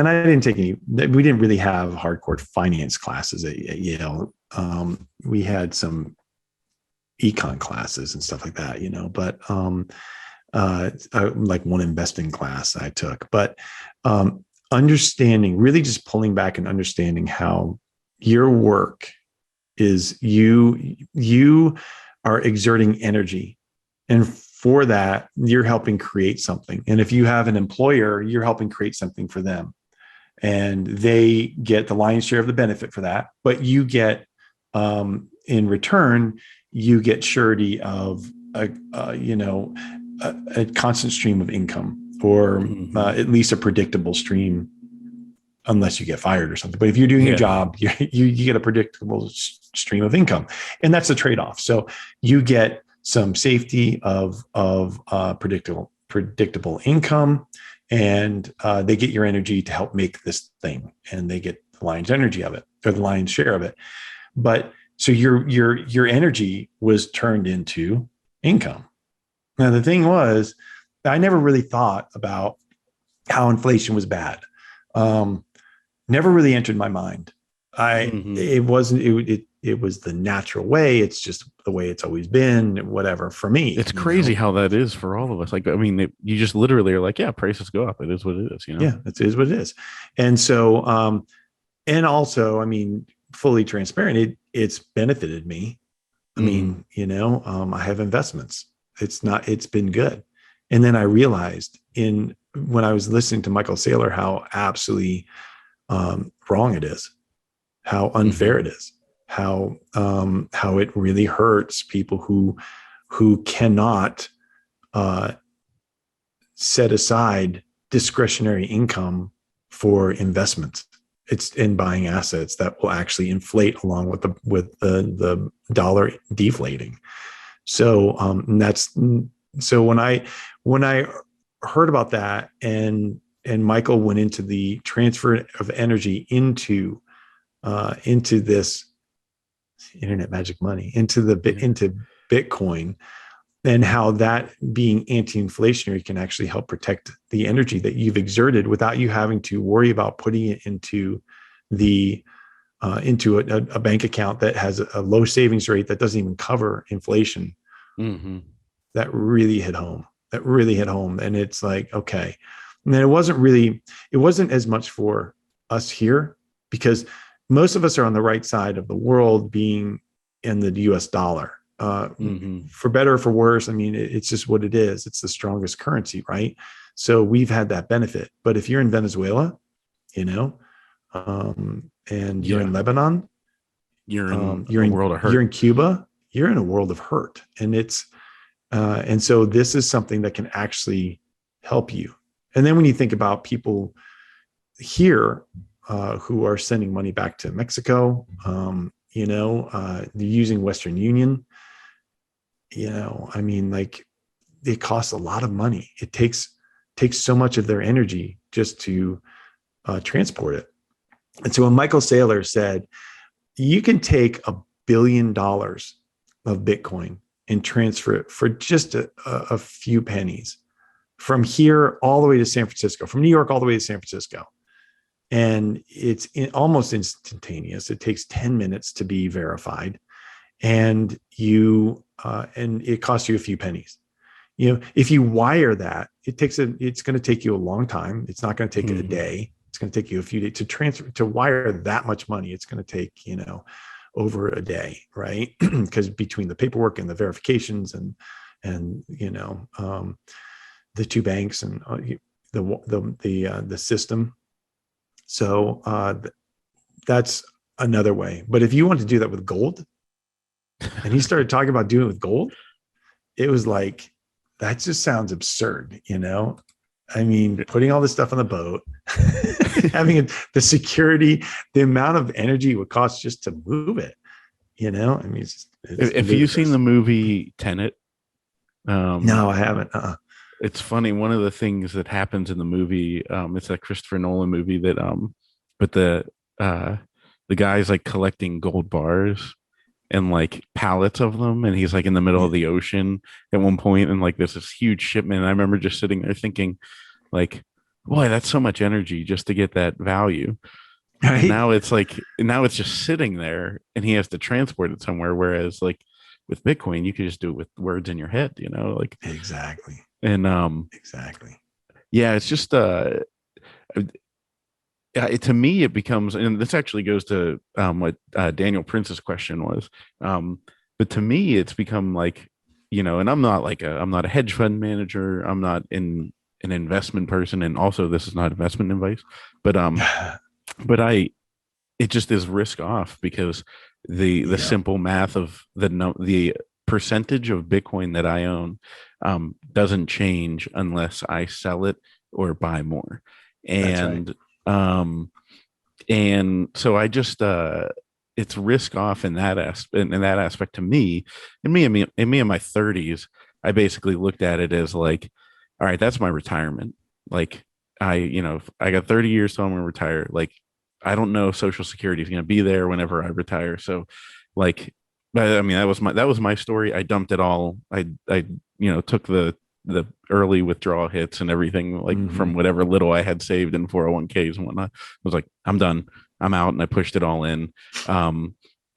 didn't really have hardcore finance classes at Yale. We had some econ classes and stuff like that, but, like one investing class I took, but really just pulling back and understanding how your work is you are exerting energy, and for that you're helping create something. And if you have an employer, you're helping create something for them, and they get the lion's share of the benefit for that. But you get in return, you get surety of a constant stream of income, or at least a predictable stream, unless you get fired or something. But if you're doing your job, you get a predictable stream of income, and that's a trade-off. So you get some safety of predictable income, and they get your energy to help make this thing, and they get the lion's energy of it, or the lion's share of it. But so your energy was turned into income. Now, the thing was, I never really thought about how inflation was bad. Never really entered my mind. It was the natural way. It's just the way it's always been, whatever, for me.
It's crazy how that is for all of us. Like, I mean, you just literally are like, yeah, prices go up. It is what it is,
Yeah, it is what it is. And so, and also, I mean, fully transparent, it's benefited me. I mean, I have investments. It's been good. And then I realized when I was listening to Michael Saylor, how absolutely wrong it is, how unfair it is, how it really hurts people who cannot set aside discretionary income for investments. It's in buying assets that will actually inflate along with the dollar deflating. So when I heard about that, and Michael went into the transfer of energy into this internet magic money, into Bitcoin, and how that being anti-inflationary can actually help protect the energy that you've exerted without you having to worry about putting it into a bank account that has a low savings rate that doesn't even cover inflation. That really hit home. And it's like, okay. And then it wasn't as much for us here, because most of us are on the right side of the world, being in the US dollar. For better or for worse, I mean, it's just what it is. It's the strongest currency, right? So we've had that benefit. But if you're in Venezuela, and you're in Lebanon,
you're in a world of hurt.
You're in Cuba, you're in a world of hurt. And and so this is something that can actually help you. And then when you think about people here who are sending money back to Mexico, they're using Western Union. I mean, like, it costs a lot of money. It takes so much of their energy just to transport it. And so when Michael Saylor said, you can take $1 billion of Bitcoin and transfer it for just a few pennies from here all the way to San Francisco, from New York all the way to San Francisco, and it's almost instantaneous. It takes 10 minutes to be verified, and and it costs you a few pennies. If you wire that, it's going to take you a long time. It's not going to take a day. It's going to take you a few days to wire that much money. It's going to take, over a day, right? Because between the paperwork and the verifications and the two banks and the system. So that's another way. But if you want to do that with gold, and he started talking about doing it with gold, it was like, that just sounds absurd, I mean, putting all this stuff on the boat, having the security, the amount of energy it would cost just to move it, I mean, it's
if you've seen the movie Tenet,
no, I haven't.
It's funny. One of the things that happens in the movie, it's a Christopher Nolan movie that, but the guy's like collecting gold bars and like pallets of them, and he's like in the middle of the ocean at one point, and like there's this huge shipment. And I remember just sitting there thinking, like, boy, that's so much energy just to get that value. Right. And now it's just sitting there, and he has to transport it somewhere. Whereas like with Bitcoin, you can just do it with words in your head, like
exactly.
And
exactly.
Yeah, it's just to me, it becomes, and this actually goes to what Daniel Prince's question was. But to me, it's become like, and I'm not a hedge fund manager. I'm not an investment person. And also this is not investment advice, but it just is risk off, because the simple math of the percentage of Bitcoin that I own doesn't change unless I sell it or buy more. And and so I just it's risk off in that aspect to me. And me in my 30s, I basically looked at it as like, all right, that's my retirement. Like I got 30 years till I'm gonna retire. Like I don't know if Social Security is gonna be there whenever I retire. So like, I mean, that was my story. I dumped it all. I took the early withdrawal hits and everything, like from whatever little I had saved in 401ks and whatnot. I was like, I'm done. I'm out. And I pushed it all in.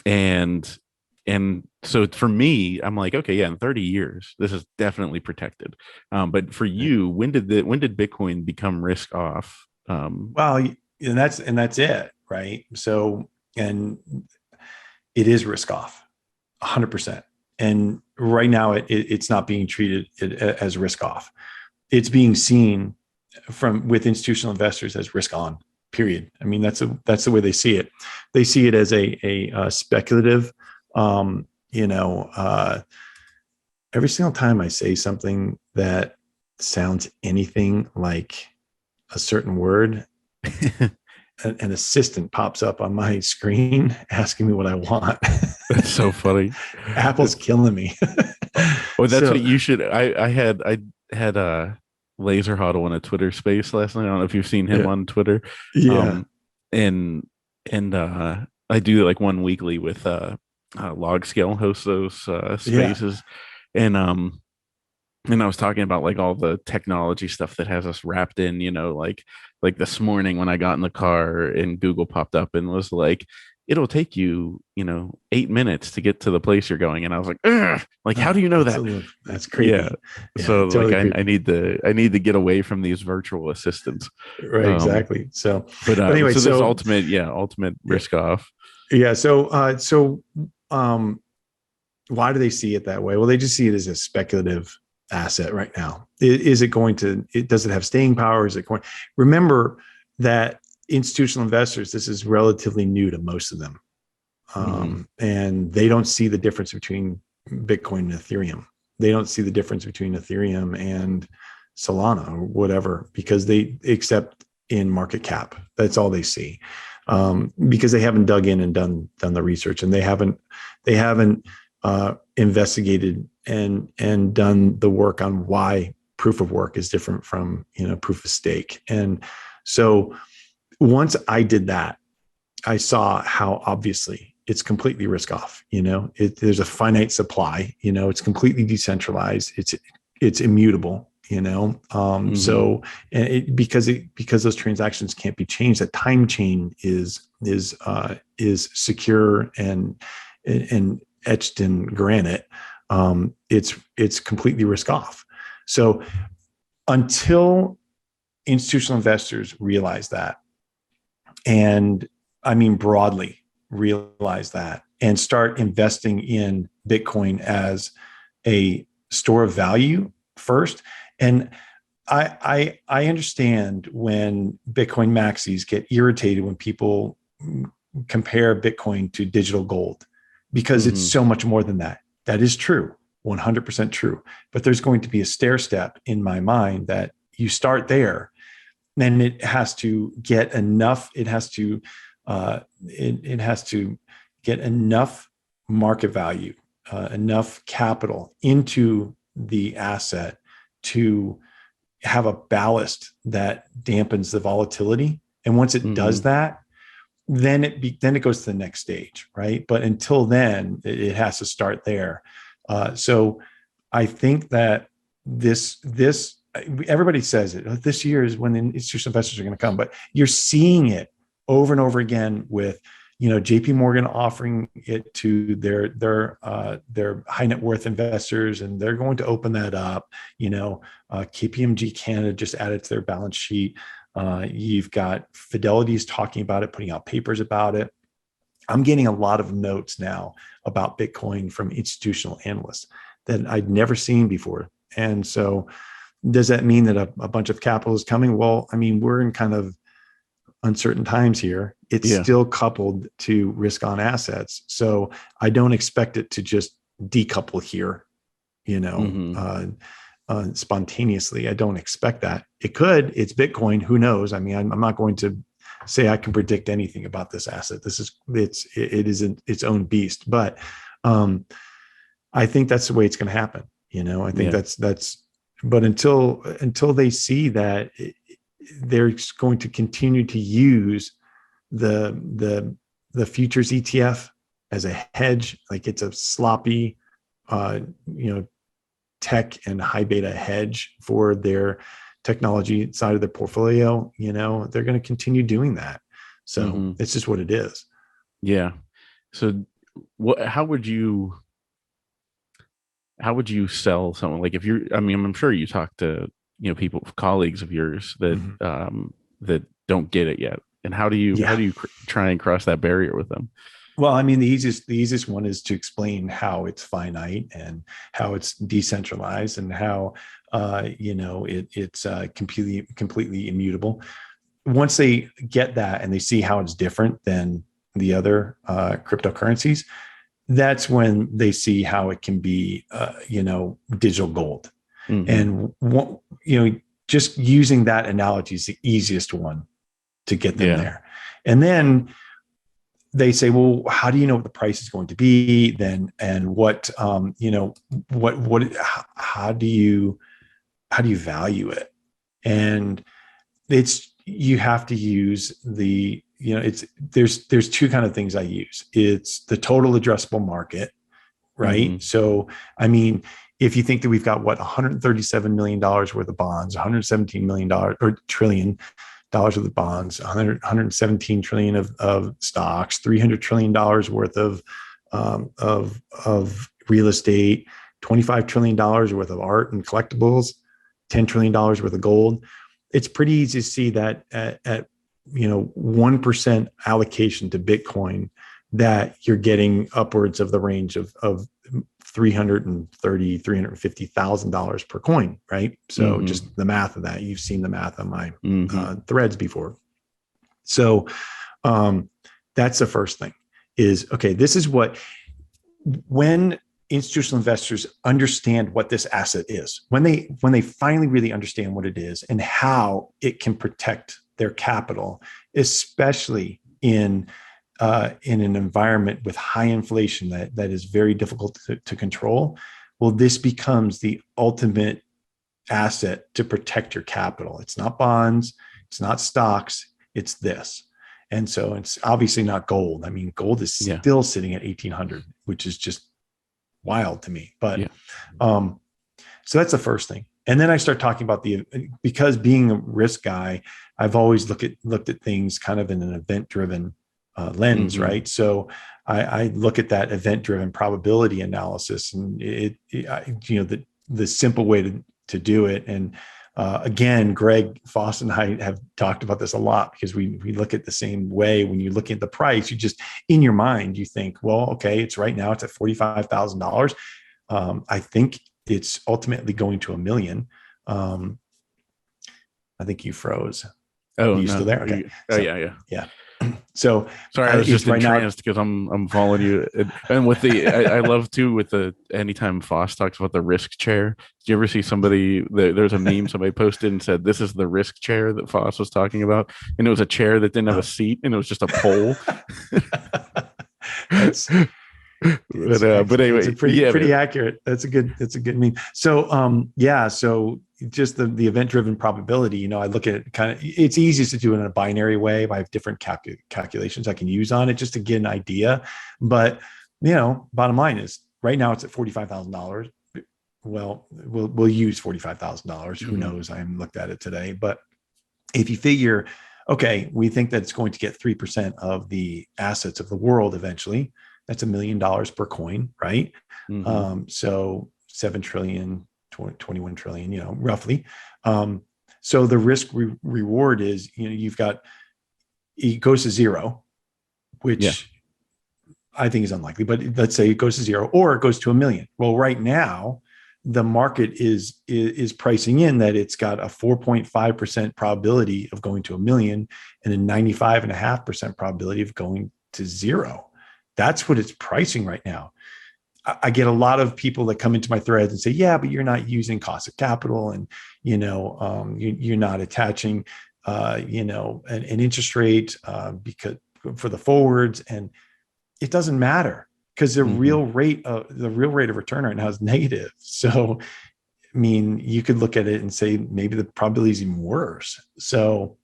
And so for me, I'm like, okay, yeah, in 30 years, this is definitely protected. But for you, when did Bitcoin become risk off?
Well, and that's it, right? So, and it is risk off 100%. And right now it's not being treated as risk off. It's being seen with institutional investors as risk on, period. I mean, that's the way they see it. They see it as a speculative, every single time I say something that sounds anything like a certain word, an assistant pops up on my screen asking me what I want.
That's so funny.
Apple's killing me.
Well, that's what you should. I had Laser Huddle on a Twitter space last night. I don't know if you've seen him on Twitter.
Yeah.
And I do like one weekly with Log Scale hosts those spaces. Yeah. And I was talking about like all the technology stuff that has us wrapped in, like this morning when I got in the car and Google popped up and was like, it'll take you, 8 minutes to get to the place you're going. And I was like, ugh! Like, how do you know that?
That's creepy.
Yeah. So totally like, I need to get away from these virtual assistants.
Right. Exactly. So,
but anyway, so this ultimate risk off.
Yeah. So why do they see it that way? Well, they just see it as a speculative asset right now. Does it have staying power? Is it going? Remember that institutional investors, this is relatively new to most of them. And they don't see the difference between Bitcoin and Ethereum. They don't see the difference between Ethereum and Solana or whatever, because they accept in market cap. That's all they see. Because they haven't dug in and done the research, and they haven't investigated and done the work on why proof of work is different from proof of stake. And so once I did that, I saw how obviously it's completely risk off. There's a finite supply. It's completely decentralized. It's immutable. So because those transactions can't be changed, that time chain is secure and etched in granite. It's completely risk off. So until institutional investors realize that, and I mean broadly realize that, and start investing in Bitcoin as a store of value first. And I understand when Bitcoin maxis get irritated when people compare Bitcoin to digital gold, because it's so much more than that. That is true, 100% true. But there's going to be a stair step in my mind that you start there, then it has to get enough. It has to get enough market value, enough capital into the asset to have a ballast that dampens the volatility. And once it does that, then it goes to the next stage, right? But until then, it has to start there. So I think that this everybody says it. This year is when the institutional investors are going to come, but you're seeing it over and over again with, JP Morgan offering it to their high net worth investors, and they're going to open that up. KPMG Canada just added to their balance sheet. You've got Fidelity's talking about it, putting out papers about it. I'm getting a lot of notes now about Bitcoin from institutional analysts that I'd never seen before. And so does that mean that a bunch of capital is coming? Well, I mean, we're in kind of uncertain times here. It's still coupled to risk on assets. So I don't expect it to just decouple here, spontaneously. I don't expect that. It could. It's Bitcoin. Who knows? I mean, I'm not going to say I can predict anything about this asset. It is its own beast. But I think that's the way it's going to happen. I think that's. But until they see that they're going to continue to use the futures ETF as a hedge, like it's a sloppy, tech and high beta hedge for their technology side of their portfolio, they're going to continue doing that. So it's just what it is.
Yeah. So how would you sell someone? Like I'm sure you talk to, people, colleagues of yours that, that don't get it yet. And how do you try and cross that barrier with them?
Well, I mean, the easiest one is to explain how it's finite and how it's decentralized and how, it's completely immutable. Once they get that and they see how it's different than the other cryptocurrencies, that's when they see how it can be, digital gold. And, just using that analogy is the easiest one to get them there. And then they say, well, how do you know what the price is going to be then? And how do you value it? And you have to use there's two kind of things I use. It's the total addressable market, right? So, I mean, if you think that we've got $137 million worth of bonds, $117 million or trillion dollars worth of bonds, 117 trillion of stocks, $300 trillion worth of real estate, $25 trillion worth of art and collectibles, $10 trillion worth of gold. It's pretty easy to see that at 1% allocation to Bitcoin, that you're getting upwards of the range of $330,000, $350,000 per coin, right? So just the math of that, you've seen the math on my threads before. So that's the first thing is, okay, this is when institutional investors understand what this asset is, when they finally really understand what it is and how it can protect their capital, especially in an environment with high inflation that is very difficult to control, well, this becomes the ultimate asset to protect your capital. It's not bonds, it's not stocks, it's this. And so it's obviously not gold. I mean, gold is still sitting at 1,800, which is just wild to me. But so that's the first thing. And then I start talking about because being a risk guy, I've always looked at things kind of in an event-driven lens, right? So I look at that event-driven probability analysis, and the simple way to do it. And again, Greg Foss and I have talked about this a lot, because we look at the same way. When you look at the price, you just, in your mind, you think, well, okay, it's right now, it's at $45,000. I think it's ultimately going to $1 million. I think you froze.
Oh,
are you still there? Okay. Yeah. So
sorry, I was just entranced because I'm following you. And with I love too, with anytime Foss talks about the risk chair. Did you ever see there's a meme somebody posted and said, this is the risk chair that Foss was talking about? And it was a chair that didn't have a seat, and it was just a pole. But anyway,
it's pretty accurate. That's a good meme. So so just the event-driven probability, I look at it kind of, it's easiest to do it in a binary way. I have different calculations I can use on it just to get an idea. But bottom line is, right now it's at $45,000. Well, we'll use $45,000. Who knows? I haven't looked at it today. But if you figure, okay, we think that it's going to get 3% of the assets of the world eventually, that's $1 million per coin, right? So 7 trillion, 21 trillion, roughly. So the risk reward is, you've got, it goes to zero, which I think is unlikely, but let's say it goes to zero, or it goes to $1 million. Well, right now, the market is pricing in that it's got a 4.5% probability of going to $1 million and a 95.5% probability of going to zero. That's what it's pricing right now. I get a lot of people that come into my threads and say, yeah, but you're not using cost of capital, and, you're not attaching, an interest rate because for the forwards, and it doesn't matter, because the real rate of return right now is negative. So, I mean, you could look at it and say maybe the probability is even worse. So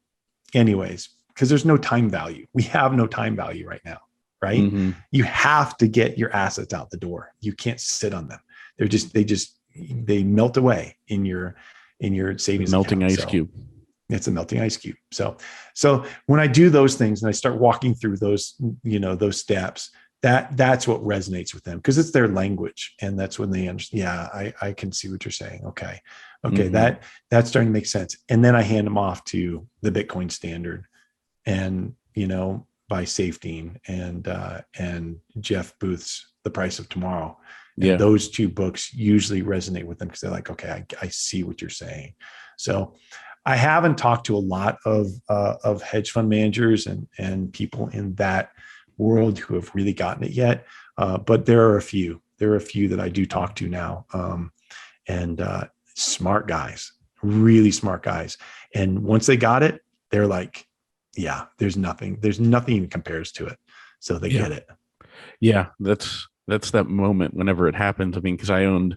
anyways, because there's no time value. We have no time value right now. Right? You have to get your assets out the door. You can't sit on them. They melt away in your savings
melting
account.
Ice cube.
It's a melting ice cube. So when I do those things and I start walking through those, those steps, that's what resonates with them, because it's their language, and that's when they understand. Yeah, I can see what you're saying. Okay, that's starting to make sense. And then I hand them off to the Bitcoin Standard, and by Safety and Jeff Booth's The Price of Tomorrow. And those two books usually resonate with them, because they're like, okay, I see what you're saying. So I haven't talked to a lot of hedge fund managers and people in that world who have really gotten it yet. But there are a few that I do talk to now, and smart guys, really smart guys. And once they got it, they're like, yeah, there's nothing even compares to it. So they get it.
Yeah. That's that moment whenever it happens. I mean, because I owned,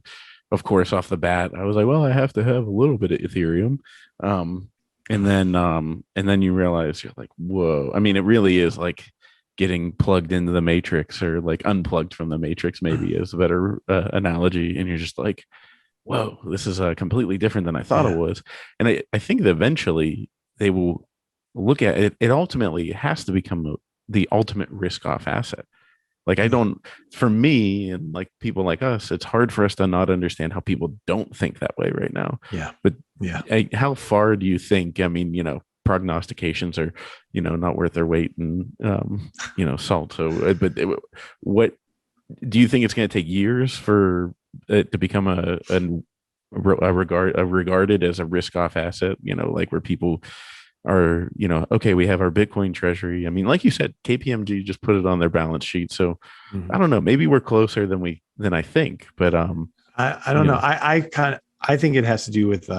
of course, off the bat, I was like, well, I have to have a little bit of Ethereum. And then you realize, you're like, whoa. I mean, it really is like getting plugged into the matrix, or like unplugged from the matrix, maybe is a better analogy. And you're just like, whoa, this is completely different than I thought it was. And I think that eventually they will look at it. It ultimately has to become the ultimate risk off asset. Like, for me, and like people like us, it's hard for us to not understand how people don't think that way right now.
Yeah.
But how far do you think, I mean, prognostications are, not worth their weight in, salt. So, but what do you think it's going to take years for it to become regarded as a risk off asset, like where people are, okay, we have our Bitcoin treasury. I mean, like you said, KPMG just put it on their balance sheet. So I don't know, maybe we're closer than I think, but
I don't know. I think it has to do with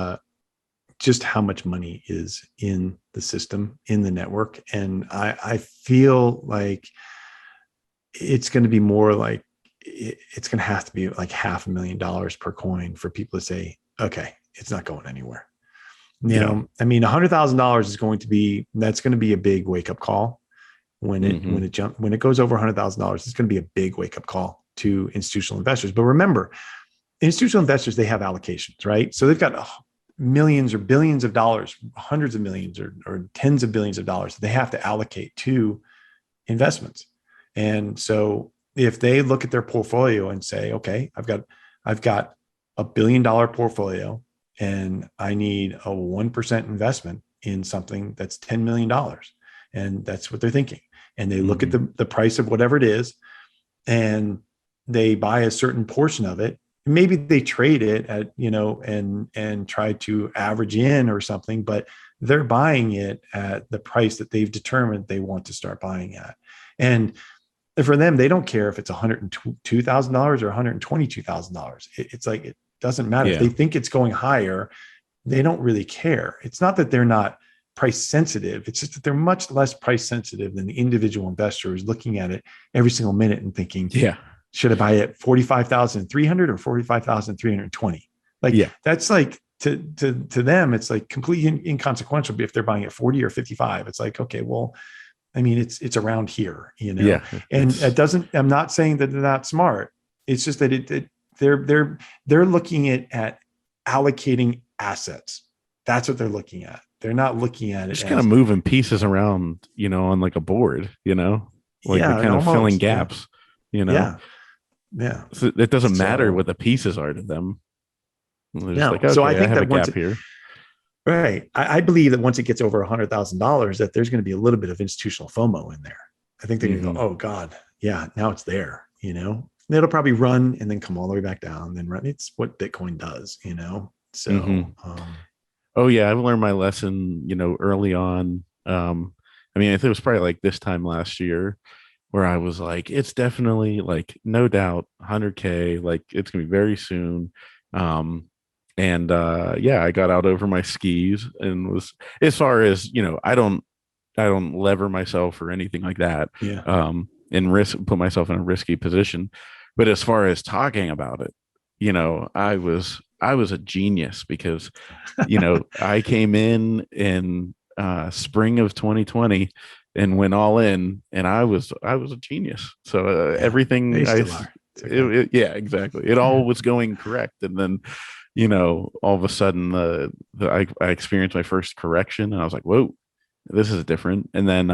just how much money is in the system, in the network. And I feel like it's going to be more like, it's going to have to be like $500,000 per coin for people to say, okay, it's not going anywhere. I mean, $100,000 is going to be a big wake up call when it goes over $100,000. It's going to be a big wake up call to institutional investors. But remember, institutional investors, they have allocations, right? So they've got millions or billions of dollars, hundreds of millions or tens of billions of dollars that they have to allocate to investments. And so if they look at their portfolio and say, okay, I've got $1 billion portfolio and I need a 1% investment in something that's $10 million. And that's what they're thinking. And they look at the price of whatever it is, and they buy a certain portion of it. Maybe they trade it at, and try to average in or something, but they're buying it at the price that they've determined they want to start buying at. And for them, they don't care if it's $102,000 or $122,000. It's like, it doesn't matter. If they think it's going higher, they don't really care. It's not that they're not price sensitive. It's just that they're much less price sensitive than the individual investor who's looking at it every single minute and thinking, should I buy it 45,300 or 45,320? That's like to them, it's like completely inconsequential if they're buying at 40 or 55. It's like, okay, well, I mean, it's around here, and it doesn't, I'm not saying that they're not smart. It's just that they're looking at allocating assets. That's what they're looking at. They're not looking at it
just kind of moving pieces around, on like a board, they're kind of filling gaps,
Yeah.
So it doesn't matter what the pieces are to them.
No.
Like, okay,
so I think
have
that
a gap here.
Right. I believe that once it gets over $100,000, that there's going to be a little bit of institutional FOMO in there. I think they're going to go, oh God, yeah, now it's there, it'll probably run and then come all the way back down, then run. It's what Bitcoin does, so,
oh yeah. I've learned my lesson, early on. I mean, I think it was probably like this time last year where I was like, it's definitely like, no doubt 100K, like it's going to be very soon. I got out over my skis and was, as far as, I don't lever myself or anything like that. And put myself in a risky position. But as far as talking about it, I was a genius because, I came in spring of 2020 and went all in, and I was a genius. So everything exactly. It all was going correct. And then, all of a sudden I experienced my first correction and I was like, whoa, this is different. And then,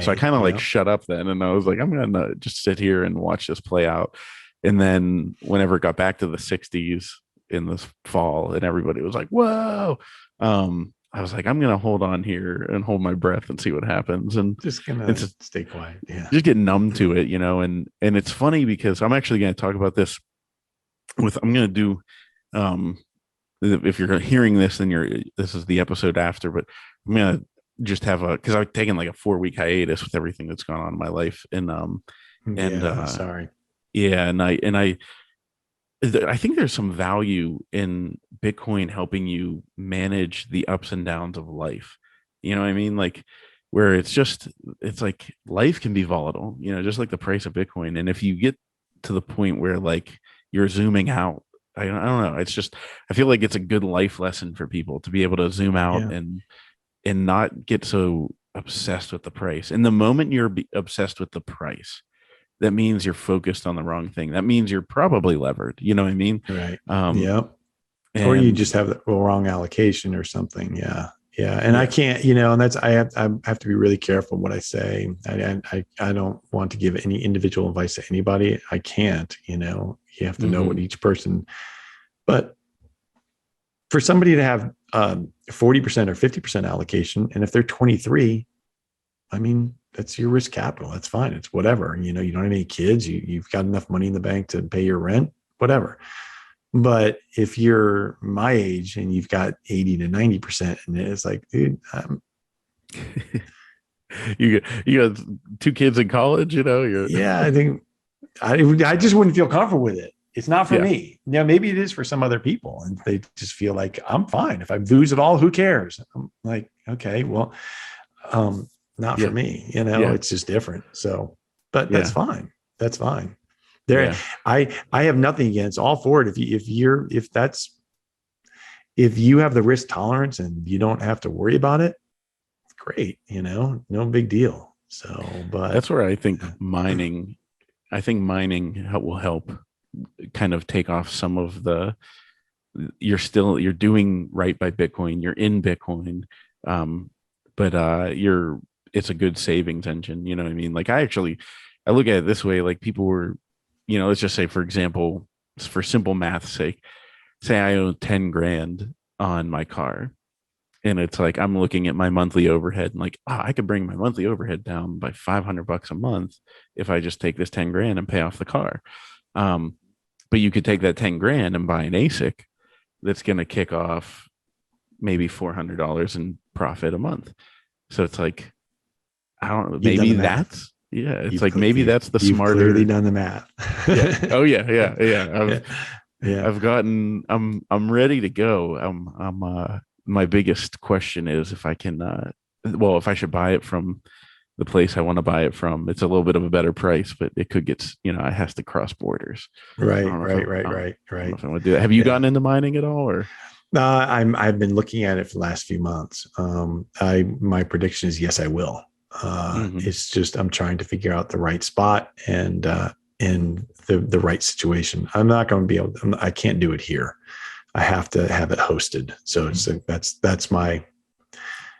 so I kind of like shut up then. And I was like, I'm going to just sit here and watch this play out. And then whenever it got back to the 60s in this fall and everybody was like, whoa, I was like, I'm going to hold on here and hold my breath and see what happens. And
just going to stay quiet.
Just get numb to it, and it's funny because I'm actually going to talk about this I'm going to do, if you're hearing this, then this is the episode after, but I'm going to just have because I've taken like a 4-week hiatus with everything that's gone on in my life. And,
sorry.
Yeah. And I think there's some value in Bitcoin helping you manage the ups and downs of life. You know what I mean? Like where it's like life can be volatile, just like the price of Bitcoin. And if you get to the point where like you're zooming out, I don't know. It's just, I feel like it's a good life lesson for people to be able to zoom out and not get so obsessed with the price. And the moment you're obsessed with the price, that means you're focused on the wrong thing. That means you're probably levered. You know what I mean?
Right. Or you just have the wrong allocation or something. Yeah. And I can't, and that's, I have to be really careful what I say. I don't want to give any individual advice to anybody. I can't, you have to know what each person, but for somebody to have 40% or 50% allocation, and if they're 23, I mean, that's your risk capital. That's fine. It's whatever, you don't have any kids, you've got enough money in the bank to pay your rent, whatever. But if you're my age and you've got 80 to 90%, and it's like, dude,
you got 2 kids in college,
I think I just wouldn't feel comfortable with it. It's not for me. Now, maybe it is for some other people, and they just feel like I'm fine. If I lose it all, who cares? I'm like, okay, well, not for me, it's just different. So, but that's fine. That's fine. I have nothing against, all for it. If you have the risk tolerance and you don't have to worry about it, great, no big deal. So, but
that's where I think mining will help kind of take off some of the, you're doing right by Bitcoin, you're in Bitcoin, but it's a good savings engine. You know what I mean? Like I look at it this way, like people were, let's just say, for example, for simple math's sake, say I owe 10 grand on my car. And it's like, I'm looking at my monthly overhead and like, I could bring my monthly overhead down by $500 a month if I just take this 10 grand and pay off the car. But you could take that 10 grand and buy an ASIC that's going to kick off maybe $400 in profit a month. So it's like, I don't know, maybe that's, it's
You've
like, maybe that's the smarter.
You've clearly done the math.
Yeah. Oh yeah. I've gotten, I'm ready to go. My biggest question is if I can, if I should buy it from the place I want to buy it from. It's a little bit of a better price, but it could get, it has to cross borders.
Right.
I don't know if I want to do that. Have you gotten into mining at all, or?
I've been looking at it for the last few months. My prediction is yes, I will. It's just I'm trying to figure out the right spot and the right situation. I'm not going to be able. I can't do it here. I have to have it hosted. So it's that's my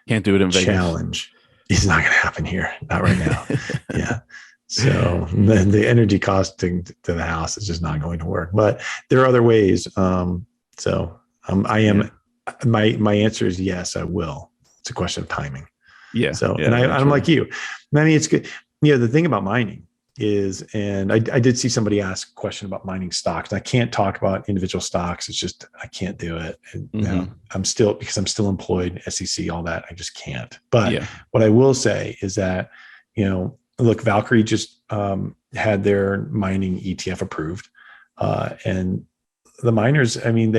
can't do it in
challenge. It's not going to happen here, not right now. Yeah. So then the energy cost to the house is just not going to work. But there are other ways. My answer is yes, I will. It's a question of timing.
Yeah.
So, and I'm like you. I mean, it's good. The thing about mining is, and I did see somebody ask a question about mining stocks. I can't talk about individual stocks. It's just, I can't do it. And, I'm still employed, SEC, all that. I just can't. But what I will say is that, look, Valkyrie just had their mining ETF approved. And the miners, I mean,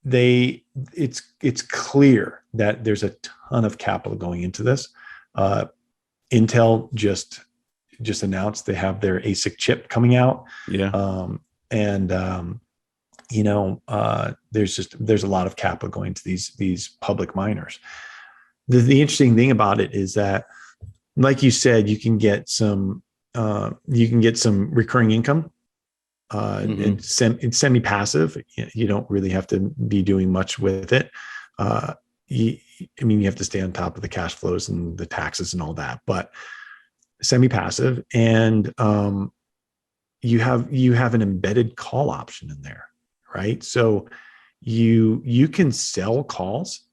it's clear that there's a ton of capital going into this. Intel just announced they have their ASIC chip coming out. Yeah. There's a lot of capital going to these public miners. The interesting thing about it is that, like you said, you can get some recurring income. It's semi-passive. You don't really have to be doing much with it. You have to stay on top of the cash flows and the taxes and all that, but semi-passive, and you have an embedded call option in there, right? So you can sell calls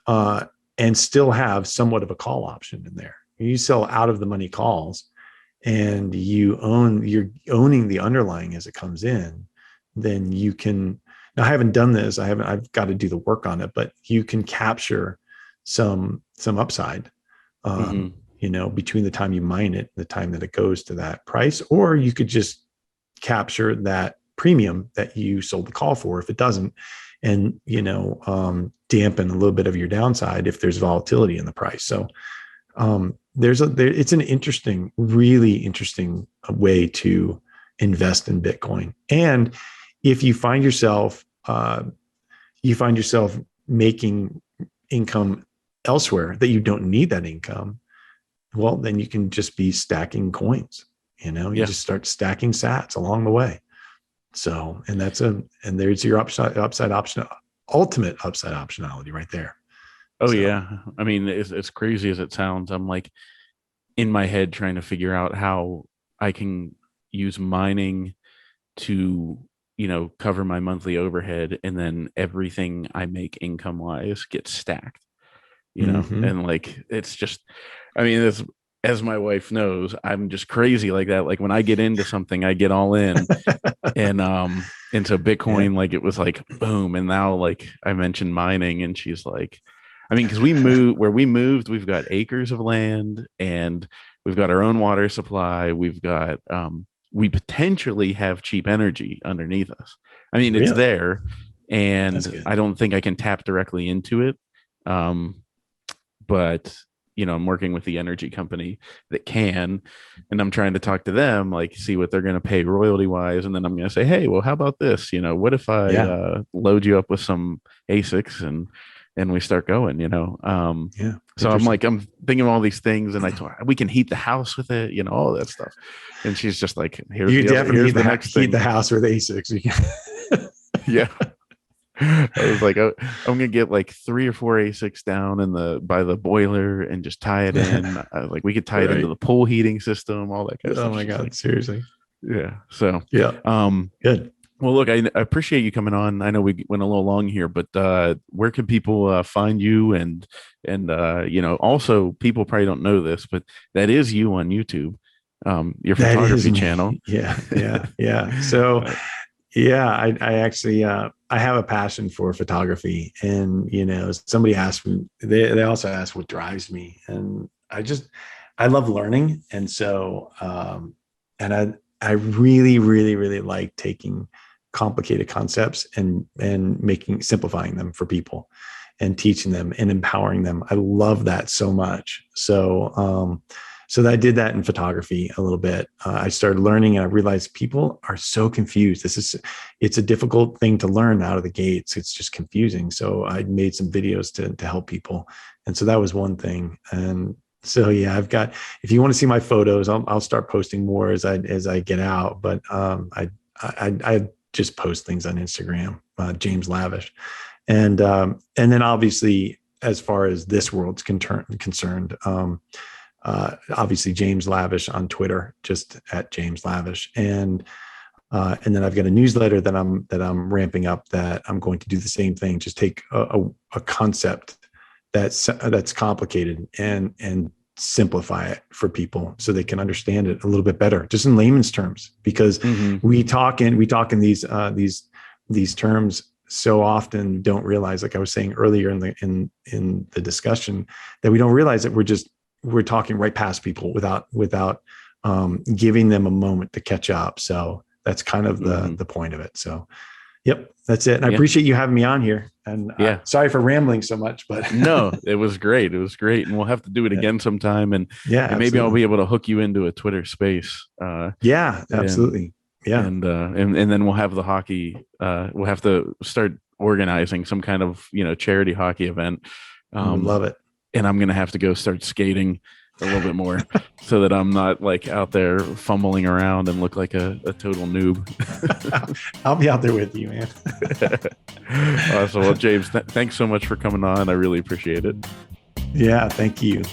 and still have somewhat of a call option in there. You sell out of the money calls, and you're owning the underlying as it comes in. Then you can. Now, I haven't done this. I've got to do the work on it, but you can capture some upside. Between the time you mine it and the time that it goes to that price, or you could just capture that premium that you sold the call for if it doesn't, and dampen a little bit of your downside if there's volatility in the price. So it's an really interesting way to invest in Bitcoin. And if you find yourself making income elsewhere that you don't need that income, well, then you can just be stacking coins. You just start stacking sats along the way. So, and there's your ultimate upside optionality right there.
Oh, so, yeah. I mean, as crazy as it sounds, I'm like in my head trying to figure out how I can use mining to, cover my monthly overhead, and then everything I make income wise gets stacked, and like, it's just, I mean, as my wife knows, I'm just crazy like that. Like when I get into something, I get all in. and so Bitcoin, like it was like boom. And now, like I mentioned mining, and she's like, I mean, because we moved, we've got acres of land, and we've got our own water supply. We've got we potentially have cheap energy underneath us. I mean, it's there, and I don't think I can tap directly into it. But I'm working with the energy company that can, and I'm trying to talk to them, like see what they're going to pay royalty wise. And then I'm going to say, hey, well, how about this? What if I load you up with some ASICs, and and we start going,
Yeah.
So I'm thinking of all these things, and I told her we can heat the house with it, all that stuff. And she's just like, here's the next thing.
Heat the house with ASICs.
Yeah. I was like, I'm gonna get like 3 or 4 ASICs down by the boiler and just tie it in. Like we could tie it into the pool heating system, all that kind of stuff.
Oh my God, seriously.
Yeah. So
yeah. Good.
Well, look, I appreciate you coming on. I know we went a little long here, but where can people find you? And also people probably don't know this, but that is you on YouTube, your photography channel.
Yeah. So. Yeah, I actually I have a passion for photography, and somebody asked me. They also asked what drives me, and I love learning, and so and I really really really like taking complicated concepts and simplifying them for people, and teaching them and empowering them. I love that so much. So I did that in photography a little bit. I started learning, and I realized people are so confused. It's a difficult thing to learn out of the gates. It's just confusing. So I made some videos to help people. And so that was one thing. And so, yeah, if you want to see my photos, I'll start posting more as I get out. But I just post things on Instagram, James Lavish. And then obviously, as far as this world's concerned, obviously James Lavish on Twitter, just at James Lavish. And then I've got a newsletter that I'm ramping up, that I'm going to do the same thing. Just take a concept that's complicated and simplify it for people so they can understand it a little bit better, just in layman's terms, because we talk in these terms so often, don't realize, like I was saying earlier in the discussion, that we don't realize that we're talking right past people without giving them a moment to catch up. So that's kind of the point of it. So, yep, that's it. And I appreciate you having me on here. And sorry for rambling so much, but
no, it was great. It was great. And we'll have to do it again sometime. And maybe I'll be able to hook you into a Twitter space.
Absolutely.
And then we'll have the hockey. We'll have to start organizing some kind of, charity hockey event.
Love it.
And I'm going to have to go start skating a little bit more so that I'm not like out there fumbling around and look like a total noob.
I'll be out there with you, man.
Awesome. Well, James, thanks so much for coming on. I really appreciate it.
Yeah, thank you.